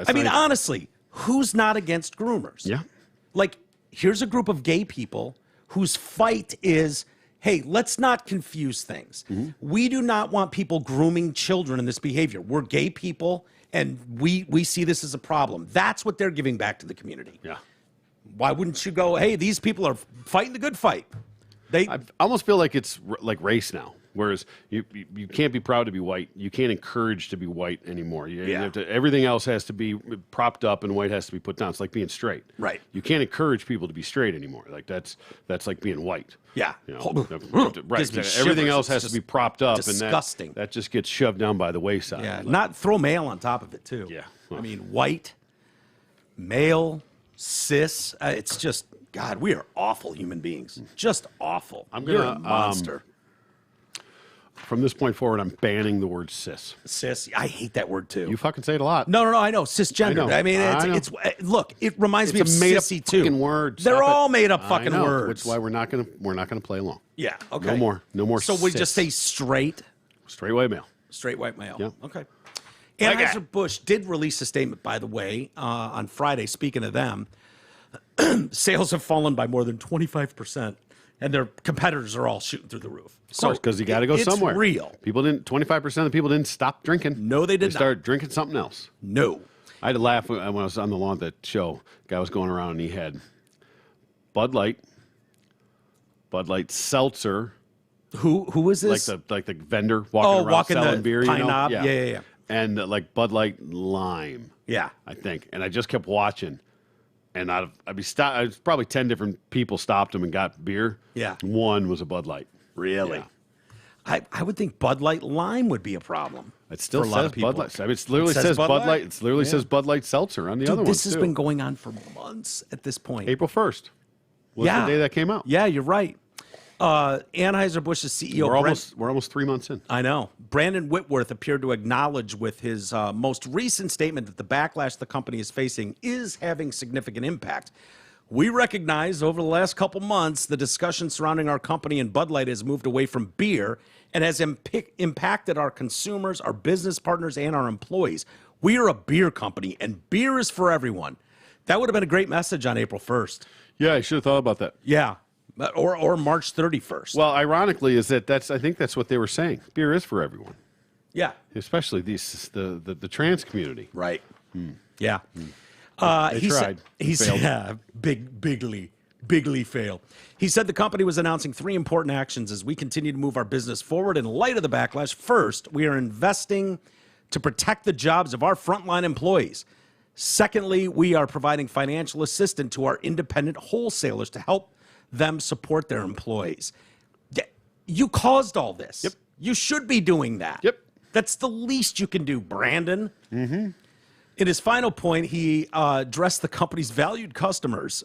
I mean, honestly, who's not against groomers? Yeah. Like, here's a group of gay people whose fight is, hey, let's not confuse things. Mm-hmm. We do not want people grooming children in this behavior. We're gay people, and we see this as a problem. That's what they're giving back to the community. Yeah. Why wouldn't you go, hey, these people are fighting the good fight? I almost feel like it's like race now. Whereas you can't be proud to be white. You can't encourage to be white anymore. You have to, everything else has to be propped up and white has to be put down. It's like being straight. Right. You can't encourage people to be straight anymore. Like that's like being white. Yeah. Right. Gives me Everything shivers. else has It's to be propped up. disgusting. And that just gets shoved down by the wayside. Yeah, not throw male on top of it, too. Yeah. I mean, white, male, cis. It's just, God, we are awful human beings. Just awful. You're a monster. From this point forward, I'm banning the word cis. Cis. I hate that word, too. You fucking say it a lot. No, I know. Cisgender. I mean, it's look, it reminds me of sissy, too. Fucking word. They're all made up fucking words. Which is why we're not gonna play along. Yeah, okay. No more So we cis. just say straight Straight white male. Yeah. Okay. Like that. Anheuser-Busch did release a statement, by the way, on Friday. Speaking of them, sales have fallen by more than 25%, and their competitors are all shooting through the roof. Of course, because you got to go somewhere. It's real. 25% of the people didn't stop drinking. No, they did not. Started drinking something else. No. I had to laugh when I was on the lawn at that show. Guy was going around and he had Bud Light Seltzer. Who is this? Like the vendor walking around selling the beer. pine knob. Yeah. And like Bud Light Lime. Yeah. I think. And I just kept watching. And probably 10 different people stopped him and got beer. Yeah. One was a Bud Light. Really? Yeah. I would think Bud Light Lime would be a problem. It still for a lot says of people. Bud Light. I mean, it literally says Bud Light. It literally says Bud Light Seltzer on the other one. This has been going on for months at this point. April 1st was the day that came out. Yeah, you're right. Anheuser-Busch's CEO. We're almost 3 months in. I know. Brandon Whitworth appeared to acknowledge with his most recent statement that the backlash the company is facing is having significant impact. We recognize over the last couple months the discussion surrounding our company and Bud Light has moved away from beer and has impacted our consumers, our business partners, and our employees. We are a beer company, and beer is for everyone. That would have been a great message on April 1st. Yeah, I should have thought about that. Yeah. Or March 31st. Well, ironically, I think that's what they were saying. Beer is for everyone. Yeah. Especially the trans community. Right. Yeah. They tried. He said, bigly fail. He said the company was announcing 3 important actions as we continue to move our business forward in light of the backlash. First, we are investing to protect the jobs of our frontline employees. Secondly, we are providing financial assistance to our independent wholesalers to help them support their employees. You caused all this. Yep. You should be doing that. Yep. That's the least you can do, Brandon. Mm-hmm. In his final point, he addressed the company's valued customers,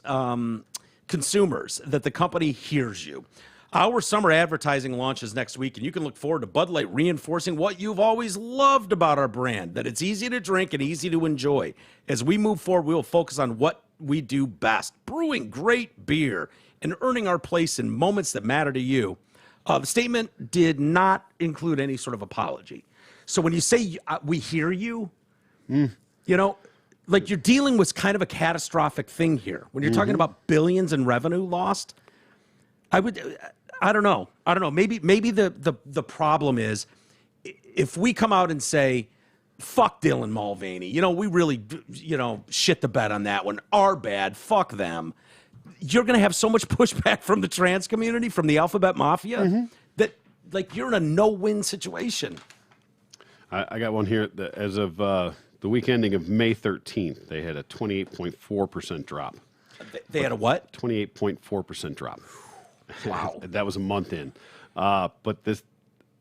consumers, that the company hears you. Our summer advertising launches next week, and you can look forward to Bud Light reinforcing what you've always loved about our brand, that it's easy to drink and easy to enjoy. As we move forward, we will focus on what we do best, brewing great beer and earning our place in moments that matter to you. The statement did not include any sort of apology. So when you say we hear you, you know, like you're dealing with kind of a catastrophic thing here. When you're talking about billions in revenue lost, I don't know. Maybe the problem is if we come out and say, fuck Dylan Mulvaney, we really, shit the bed on that one. Our bad. Fuck them. You're going to have so much pushback from the trans community, from the Alphabet Mafia, that like you're in a no-win situation. I got one here that as of the week ending of May 13th, they had a 28.4% drop. They had a what? 28.4% drop. Wow. That was a month in. But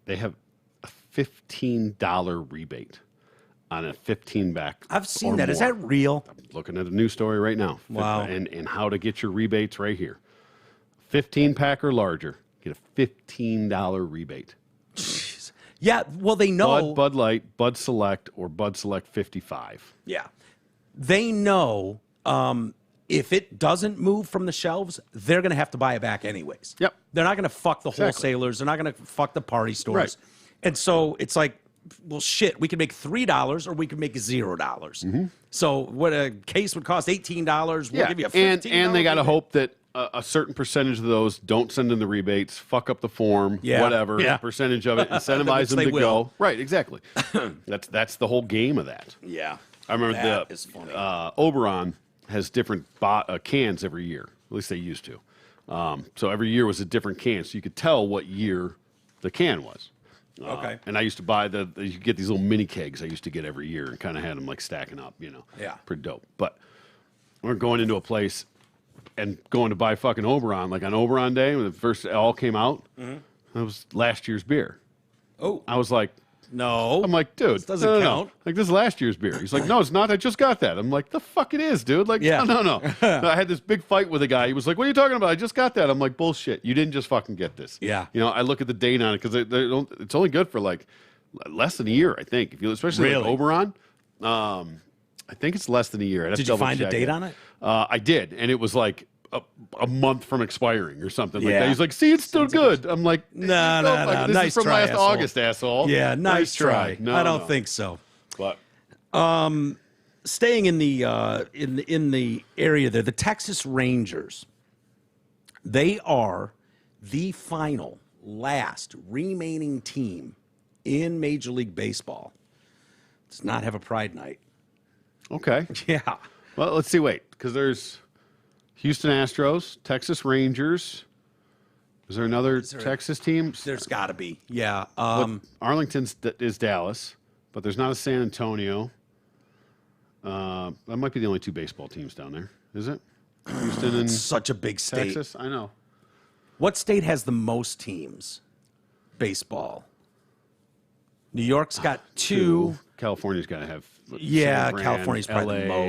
they have a $15 rebate on a 15-pack. I've seen that. More. Is that real? I'm looking at a news story right now. Wow. And how to get your rebates right here. 15-pack or larger, get a $15 rebate. Jeez. Yeah, well, they know. Bud Light, Bud Select, or Bud Select 55. Yeah. They know if it doesn't move from the shelves, they're going to have to buy it back anyways. Yep. They're not going to fuck the wholesalers. They're not going to fuck the party stores. Right. And so it's like, well, shit, we could make $3 or we could make $0. Mm-hmm. So what a case would cost $18, we'll give you a $15. And they got to hope that a certain percentage of those don't send in the rebates, fuck up the form, whatever, percentage of it, incentivize them to go. Right, exactly. That's the whole game of that. Yeah. I remember that is funny. Oberon has different cans every year. At least they used to. So every year was a different can, so you could tell what year the can was. Okay. And I used to buy you get these little mini kegs I used to get every year and kind of had them like stacking up, Yeah. Pretty dope. But we're going into a place and going to buy fucking Oberon, like on Oberon Day when the first it all came out. That was last year's beer. Oh. I was like, no. I'm like, dude, this doesn't count. Like, this is last year's beer. He's like, no, it's not. I just got that. I'm like, the fuck it is, dude. Like, no. I had this big fight with a guy. He was like, what are you talking about? I just got that. I'm like, bullshit. You didn't just fucking get this. Yeah. I look at the date on it because it's only good for like less than a year, I think. If you especially like Oberon, I think it's less than a year. Did you find a date on it? I did, and it was like a month from expiring or something like Yeah. that. He's like, see, it's still good. I'm like, no. This Nice is from try, last asshole. August, asshole. Yeah, nice try. No, I don't think so. But staying in the area there, the Texas Rangers, they are the last remaining team in Major League Baseball. Does not have a Pride Night. Okay. Yeah. Well, let's see. Wait, because there's Houston Astros, Texas Rangers. Is there another Texas team? There's got to be. Yeah. Arlington is Dallas, but there's not a San Antonio. That might be the only two baseball teams down there. Is it? Houston and Such a big state. Texas? I know. What state has the most teams? Baseball. New York's got 2. California's got to have. Yeah, San Fran, California's probably the LA,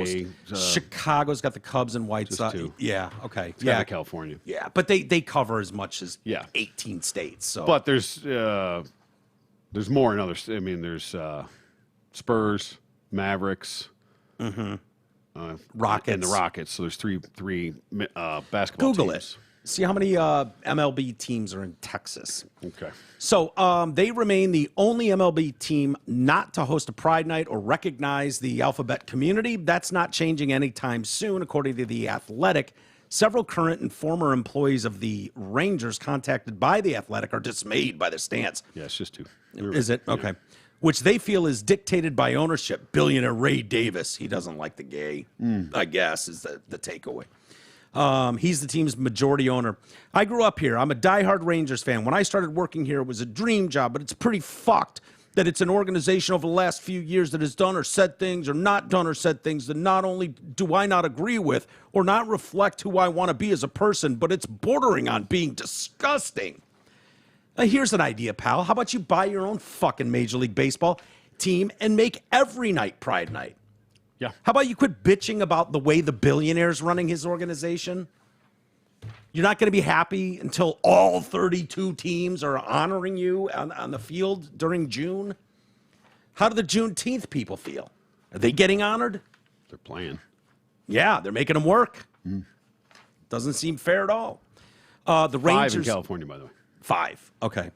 most. Chicago's got the Cubs and White Sox. 2. Yeah, okay. It's gotta be California. Yeah, but they cover as much as Yeah. 18 states. So, But there's more in other. I mean, there's Spurs, Mavericks, Rockets. and the Rockets. So there's three basketball Google teams. it. See how many MLB teams are in Texas. Okay. So they remain the only MLB team not to host a Pride Night or recognize the alphabet community. That's not changing anytime soon, according to The Athletic. Several current and former employees of the Rangers contacted by The Athletic are dismayed by the stance. Yeah, it's just 2. Is it? Okay. Which they feel is dictated by ownership. Billionaire Ray Davis, he doesn't like the gay, I guess, is the takeaway. He's the team's majority owner. I grew up here. I'm a diehard Rangers fan. When I started working here, it was a dream job, but it's pretty fucked that it's an organization over the last few years that has done or said things or not done or said things that not only do I not agree with or not reflect who I want to be as a person, but it's bordering on being disgusting. Here's an idea, pal. How about you buy your own fucking Major League Baseball team and make every night Pride Night? Yeah. How about you quit bitching about the way the billionaire's running his organization? You're not going to be happy until all 32 teams are honoring you on the field during June? How do the Juneteenth people feel? Are they getting honored? They're playing. Yeah, they're making them work. Doesn't seem fair at all. The 5 Rangers. in California, by the way. 5. Okay.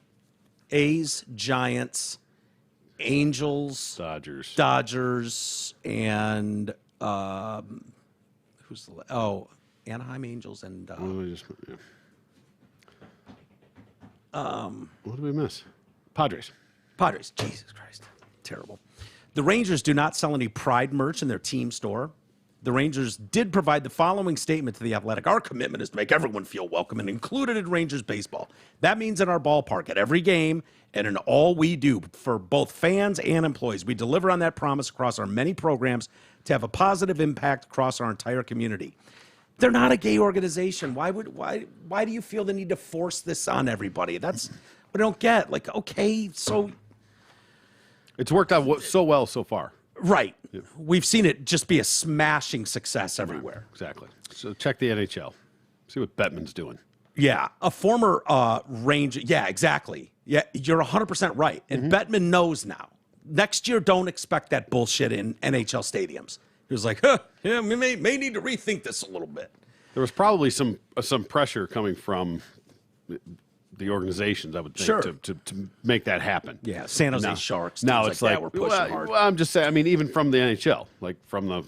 A's, Giants, Angels, Dodgers, and who's the Anaheim Angels and What did we miss? Padres. Jesus Christ, terrible. The Rangers do not sell any Pride merch in their team store. The Rangers did provide the following statement to The Athletic. Our commitment is to make everyone feel welcome and included in Rangers baseball. That means in our ballpark, at every game, and in all we do for both fans and employees. We deliver on that promise across our many programs to have a positive impact across our entire community. They're not a gay organization. Why do you feel the need to force this on everybody? That's what I don't get. Like, okay, so... It's worked out so well so far. Right. Yeah. We've seen it just be a smashing success everywhere. Exactly. So check the NHL. See what Bettman's doing. Yeah. A former Ranger. Yeah, exactly. Yeah, you're 100% right. And Bettman knows now. Next year, don't expect that bullshit in NHL stadiums. He was like, yeah, we may need to rethink this a little bit. There was probably some pressure coming from the organizations, I would think, Sure. to make that happen. Yeah, San Jose Sharks. Now it's like like that, we're pushing hard. Well, I'm just saying. I mean, even from the NHL, like from what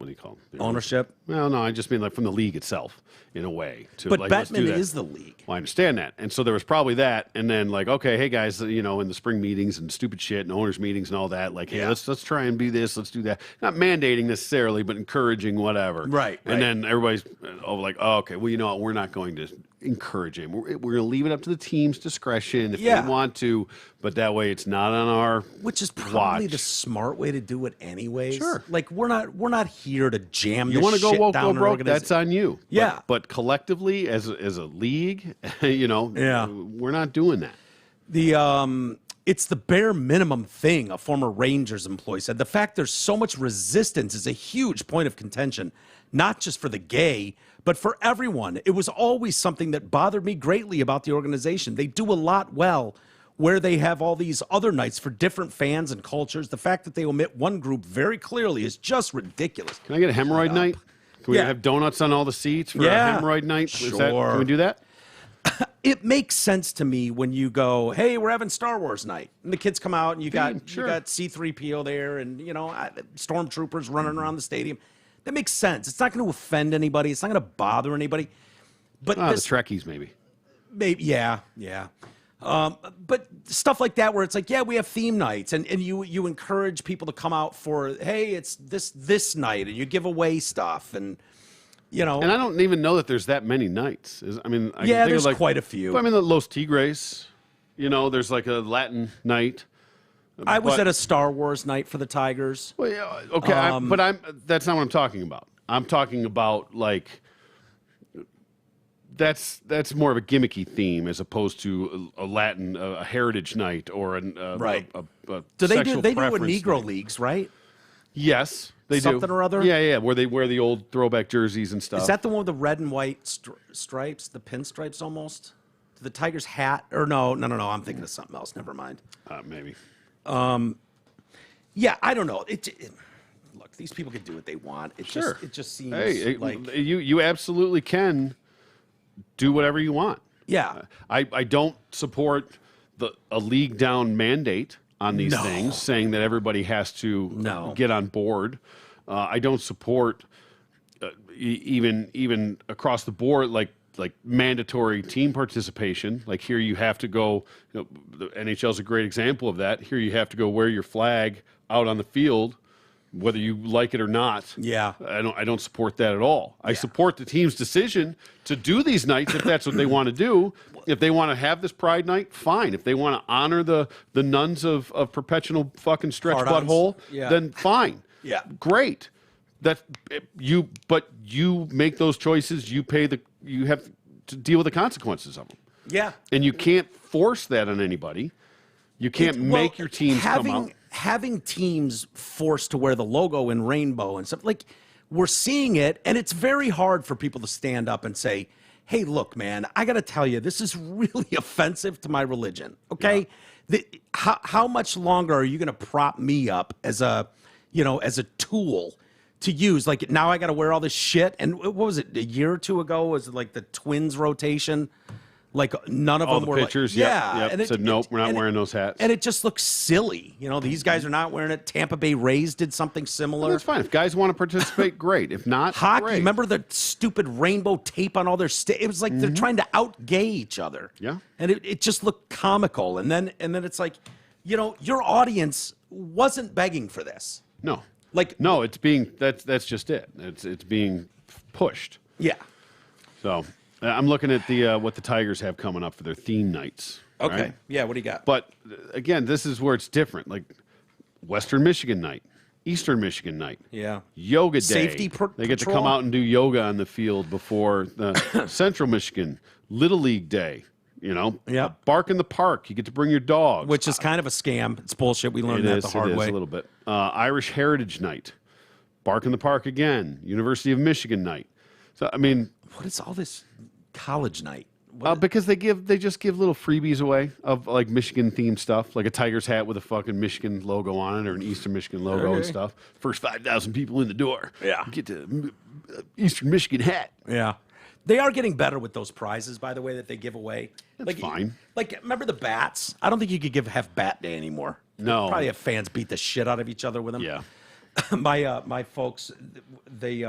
do you call them? Ownership. Well, no, I just mean like from the league itself, in a way. But like, let's do Bettman that. is the league. Well, I understand that, and so there was probably that, and then like, okay, hey guys, in the spring meetings and stupid shit and owners meetings and all that, like, hey, let's try and be this, let's do that. Not mandating necessarily, but encouraging whatever. Right. And then everybody's like, oh, okay, well, you know what, we're not going to encourage him. We're going to leave it up to the team's discretion if they want to, but that way it's not on our Which is probably watch. the smart way to do it anyways. Sure. Like we're not here to jam You want to go woke, go down broke, that's on you. Yeah. But collectively, as a league, we're not doing that. It's the bare minimum thing, a former Rangers employee said. The fact there's so much resistance is a huge point of contention, not just for the gay, but for everyone. It was always something that bothered me greatly about the organization. They do a lot well where they have all these other nights for different fans and cultures. The fact that they omit one group very clearly is just ridiculous. Can I get a hemorrhoid night? Can we have donuts on all the seats for a hemorrhoid night? Sure. Can we do that? It makes sense to me when you go, hey, we're having Star Wars night. And the kids come out and you got C-3PO there and, stormtroopers running around the stadium. That makes sense. It's not going to offend anybody. It's not going to bother anybody. But the Trekkies, maybe. Maybe, yeah. But stuff like that where it's like, we have theme nights and you encourage people to come out for, hey, it's this night and you give away stuff and, And I don't even know that there's that many nights. There's quite a few. I mean, the Los Tigres, there's like a Latin night. I was at a Star Wars night for the Tigers. Well, yeah, okay, but that's not what I'm talking about. I'm talking about like that's more of a gimmicky theme as opposed to a Latin, a heritage night, or a do they sexual do a preference Negro night. Leagues, right? Yes, they do. Something or other? Yeah, where they wear the old throwback jerseys and stuff. Is that the one with the red and white stripes, the pinstripes almost? The Tigers hat? Or no, I'm thinking of something else. Never mind. Maybe. Yeah, I don't know. Look, these people can do what they want. It just seems like you absolutely can do whatever you want. Yeah. I don't support a league down mandate on these things, saying that everybody has to get on board. I don't support even across the board like mandatory team participation. Like here you have to go, the NHL is a great example of that. Here you have to go wear your flag out on the field, whether you like it or not. Yeah. I don't support that at all. I support the team's decision to do these nights if that's what they want to do. If they want to have this Pride Night, fine. If they want to honor the nuns of perpetual fucking stretch butthole, then fine. Yeah. Great. But you make those choices, you have to deal with the consequences of them. Yeah. And you can't force that on anybody. You can't make your teams come out. Having teams forced to wear the logo in rainbow and stuff, like we're seeing it, and it's very hard for people to stand up and say, hey, look, man, I got to tell you, this is really offensive to my religion, okay? Yeah. How much longer are you going to prop me up as a tool to use? Like, now I got to wear all this shit. And what was it, a year or two ago? Was it like the Twins rotation? Like, none of all them the were pitchers, like, yeah. And said, nope, we're not wearing those hats. And it just looks silly. These guys are not wearing it. Tampa Bay Rays did something similar. Well, that's fine. If guys want to participate, great. If not, hockey, great. remember the stupid rainbow tape on all their it was like they're trying to out-gay each other. Yeah. And it just looked comical. And then it's like, your audience wasn't begging for this. No. Like, no, it's being that's just it. It's being pushed. Yeah. So I'm looking at the what the Tigers have coming up for their theme nights. Okay. Right? Yeah. What do you got? But again, this is where it's different. Like Western Michigan night, Eastern Michigan night. Yeah. Yoga day. Safety They get to come out and do yoga on the field before the Central Michigan Little League day. Yeah. Bark in the park. You get to bring your dogs. Which is kind of a scam. It's bullshit. We learned that the hard way. It is a little bit. Irish Heritage Night. Bark in the park again. University of Michigan night. So, I mean. What is all this college night? Because they just give little freebies away of like Michigan themed stuff, like a Tigers hat with a fucking Michigan logo on it or an Eastern Michigan logo and stuff. First 5,000 people in the door. Yeah. Get the Eastern Michigan hat. Yeah. They are getting better with those prizes, by the way, that they give away. That's fine. Like, remember the bats? I don't think you could have Bat Day anymore. No. Probably have fans beat the shit out of each other with them. Yeah. My folks, they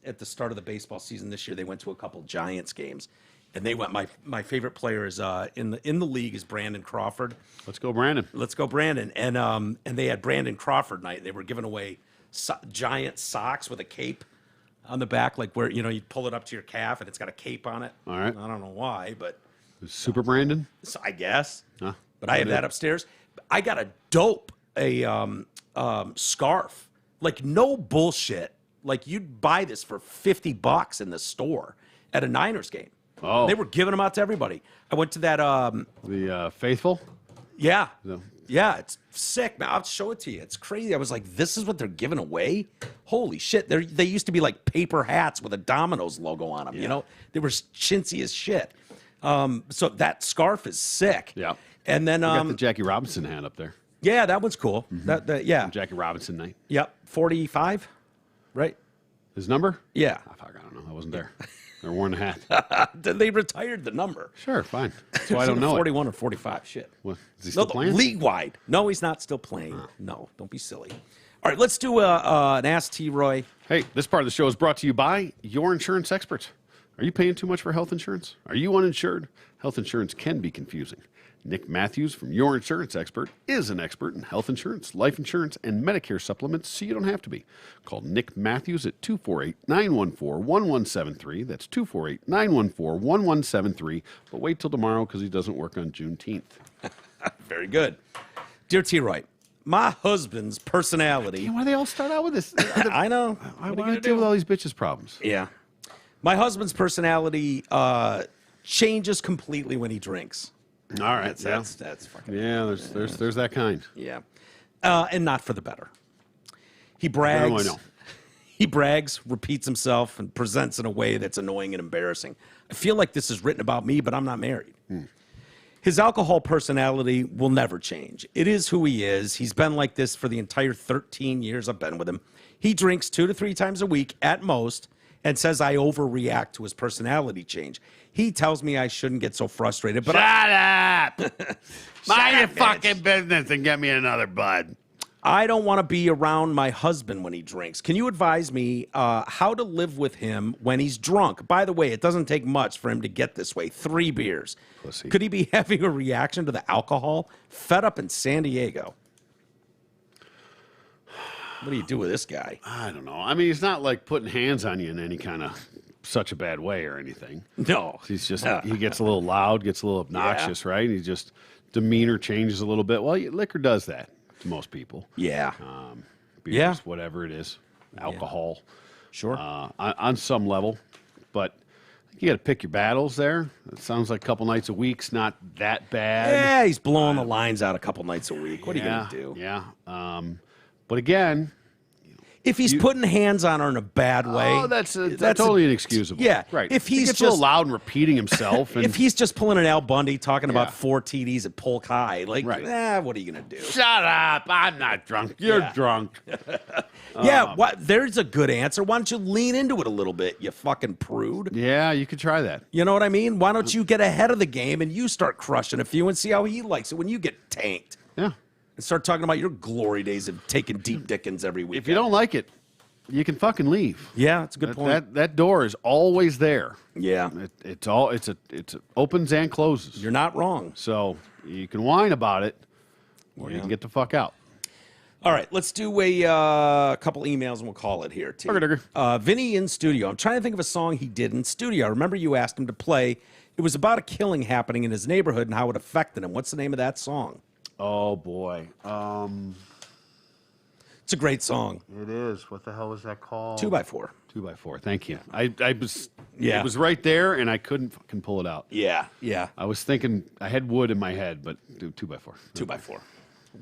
at the start of the baseball season this year, they went to a couple Giants games, and they went. My favorite player is in the league is Brandon Crawford. Let's go, Brandon. Let's go, Brandon. And they had Brandon Crawford night. They were giving away giant socks with a cape on the back, like where you pull it up to your calf and it's got a cape on it. All right. I don't know why, but Super Brandon. so I guess. Huh. But I have that upstairs. I got a scarf, like no bullshit. Like you'd buy this for $50 in the store at a Niners game. Oh. They were giving them out to everybody. I went to that. The Faithful. Yeah. No. Yeah, it's sick, man. I'll show it to you. It's crazy. I was like, this is what they're giving away? Holy shit. They used to be like paper hats with a Domino's logo on them, Yeah. They were chintzy as shit. So that scarf is sick. Yeah. And then, You got the Jackie Robinson hat up there. yeah, that one's cool. Yeah. Jackie Robinson night. Yep. 45, right? His number? Yeah. Oh, fuck, I don't know. I wasn't there. They're wearing a hat. Then they retired the number. Sure, fine. That's why I don't know 41 or 45. Shit. What, is he still playing? League wide. No, he's not still playing. No, don't be silly. All right, let's do an Ask T. Roy. Hey, this part of the show is brought to you by your insurance experts. Are you paying too much for health insurance? Are you uninsured? Health insurance can be confusing. Nick Matthews from Your Insurance Expert is an expert in health insurance, life insurance, and Medicare supplements, so you don't have to be. Call Nick Matthews at 248-914-1173. That's 248-914-1173. But wait till tomorrow because he doesn't work on Juneteenth. Very good. Dear T. Roy, my husband's personality. Why do they all start out with this? I know. I want to deal with all these bitches' problems. Yeah. My husband's personality changes completely when he drinks. All right. That's fucking. Yeah, there's that kind. Yeah. And not for the better. He brags. How do I know? He brags, repeats himself, and presents in a way that's annoying and embarrassing. I feel like this is written about me, but I'm not married. His alcohol personality will never change. It is who he is. He's been like this for the entire 13 years I've been with him. He drinks 2 to 3 times a week at most and says I overreact to his personality change. He tells me I shouldn't get so frustrated, but Shut up! Mind your fucking business and get me another bud. I don't want to be around my husband when he drinks. Can you advise me how to live with him when he's drunk? By the way, it doesn't take much for him to get this way. 3 beers. Pussy. Could he be having a reaction to the alcohol? Fed up in San Diego. What do you do with this guy? I don't know. I mean, he's not like putting hands on you in any kind of such a bad way or anything. No. He's just, he gets a little loud, gets a little obnoxious, right? He just, demeanor changes a little bit. Well, liquor does that to most people. Yeah. Beers, Yeah. whatever it is, alcohol. Sure. On some level. But you got to pick your battles there. It sounds like a couple nights a week's not that bad. Yeah, he's blowing the lines out a couple nights a week. What are you Yeah, going to do? Yeah. But again, If he's putting hands on her in a bad way, that's totally inexcusable. Yeah, Right. If he he's gets just a little loud and repeating himself. And, if he's just pulling an Al Bundy talking about Yeah. 4 TDs at Polk High, like, Right. what are you going to do? Shut up. I'm not drunk. You're Yeah. drunk. Yeah, there's a good answer. Why don't you lean into it a little bit, you fucking prude? Yeah, you could try that. You know what I mean? Why don't you get ahead of the game and you start crushing a few and see how he likes it when you get tanked? Yeah. And start talking about your glory days of taking deep dickens every week. If you don't like it, you can fucking leave. Yeah, that's a good point. That door is always there. Yeah. It opens and closes. You're not wrong. So you can whine about it, or you can get the fuck out. All right, let's do a couple emails and we'll call it here, T. Vinny in studio. I'm trying to think of a song he did in studio. I remember you asked him to play. It was about a killing happening in his neighborhood and how it affected him. What's the name of that song? Oh, boy. It's a great song. It is. What the hell was that called? 2x4. 2x4. Thank you. I was. Yeah. It was right there, and I couldn't fucking pull it out. Yeah. I was thinking I had wood in my head, but 2x4. 2x4.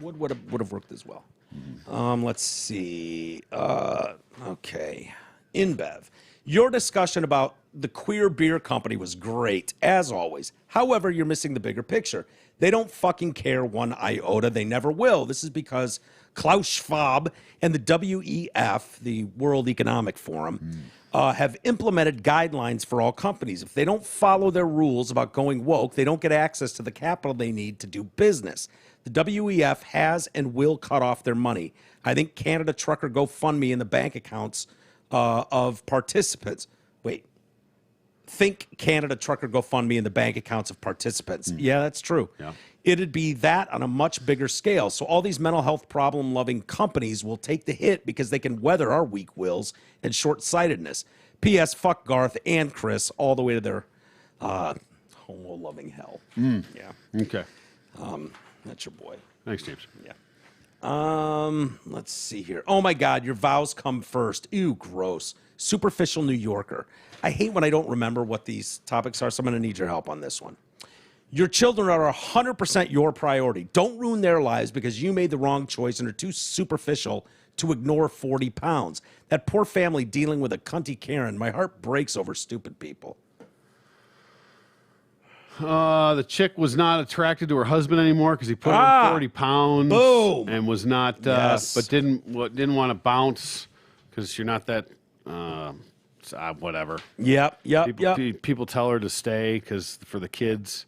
Would have worked as well. Let's see. Okay. InBev. Your discussion about the queer beer company was great, as always. However, you're missing the bigger picture. They don't fucking care one iota. They never will. This is because Klaus Schwab and the WEF, the World Economic Forum, have implemented guidelines for all companies. If they don't follow their rules about going woke, they don't get access to the capital they need to do business. The WEF has and will cut off their money. I think Canada Trucker GoFundMe in the bank accounts of participants. Wait. Think Canada Trucker GoFundMe in the bank accounts of participants. Yeah, that's true. Yeah. It'd be that on a much bigger scale. So all these mental health problem-loving companies will take the hit because they can weather our weak wills and short-sightedness. P.S. Fuck Garth and Chris all the way to their homo-loving hell. Yeah. Okay. That's your boy. Thanks, James. Yeah. Let's see here. Oh my God, your vows come first. Ew, gross. Superficial New Yorker. I hate when I don't remember what these topics are, so I'm going to need your help on this one. Your children are 100% your priority. Don't ruin their lives because you made the wrong choice and are too superficial to ignore 40 pounds. That poor family dealing with a cunty Karen. My heart breaks over stupid people. The chick was not attracted to her husband anymore because he put on 40 pounds. Boom. And was not, Yes. but didn't want to bounce because you're not that, whatever. Yep. People tell her to stay because for the kids,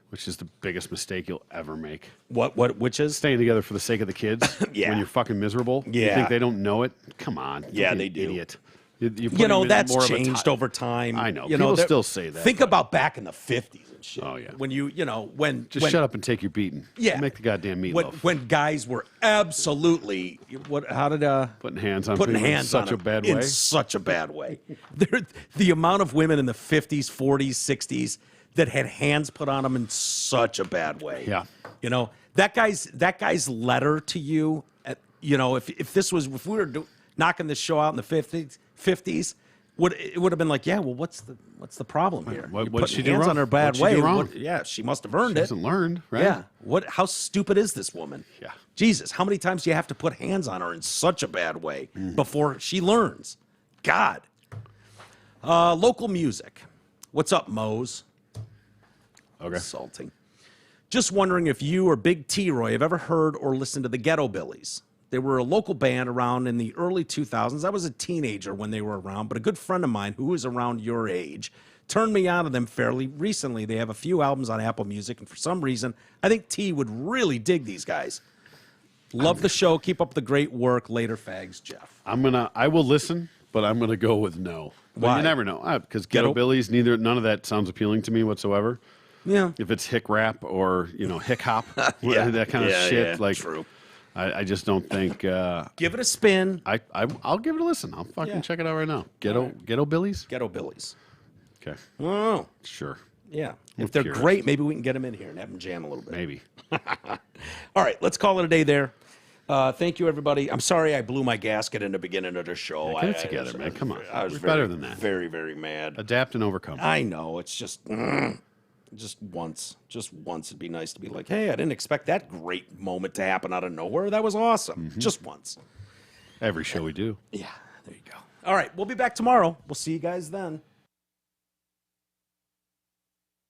which is the biggest mistake you'll ever make. Which is? Staying together for the sake of the kids. Yeah. When you're fucking miserable. Yeah. You think they don't know it? Come on. Yeah, Don't be they an do. Idiot. You know, that's changed over time. I know. You People they're- still say that, Think but- about back in the 50s and shit. Oh, yeah. When when Just shut up and take your beating. Yeah. Make the goddamn meatloaf. When guys were absolutely putting hands on people in hands such on a them bad in way. such a bad way. The amount of women in the 50s, 40s, 60s that had hands put on him in such a bad way. Yeah. You know, that guy's letter to you, you know, if we were knocking this show out in the 50s, it would have been like, yeah, well, what's the problem here? What You're did she putting do hands wrong? on her bad What'd she way. do wrong? Yeah, she must have earned She it. hasn't learned, right? Yeah. How stupid is this woman? Yeah. Jesus, how many times do you have to put hands on her in such a bad way before she learns? God. Local music. What's up, Mose? Okay. Insulting. Just wondering if you or Big T-Roy have ever heard or listened to the Ghetto Billies. They were a local band around in the early 2000s. I was a teenager when they were around, but a good friend of mine who is around your age turned me on to them fairly recently. They have a few albums on Apple Music, and for some reason, I think T would really dig these guys. Love the show. Keep up the great work. Later, fags, Jeff. I will listen, but I'm gonna go with no. But Why? you never know. Because Ghetto Billies, none of that sounds appealing to me whatsoever. Yeah. If it's hick rap or, hick hop, that kind of shit, like true. I just don't think Give it a spin. I'll give it a listen. I'll fucking check it out right now. Ghetto Billies? Ghetto Billies. Okay. Oh, Sure. yeah. I'm If they're curious. great, maybe we can get them in here and have them jam a little bit. Maybe. All right, let's call it a day there. Thank you, everybody. I'm sorry I blew my gasket in the beginning of the show. Yeah, get it together, man. Come on. I was We're very, better than that. Very, very mad. Adapt and overcome. I know. It's just once. Just once. It'd be nice to be like, hey, I didn't expect that great moment to happen out of nowhere. That was awesome. Just once. Every show we do. Yeah, there you go. All right, we'll be back tomorrow. We'll see you guys then.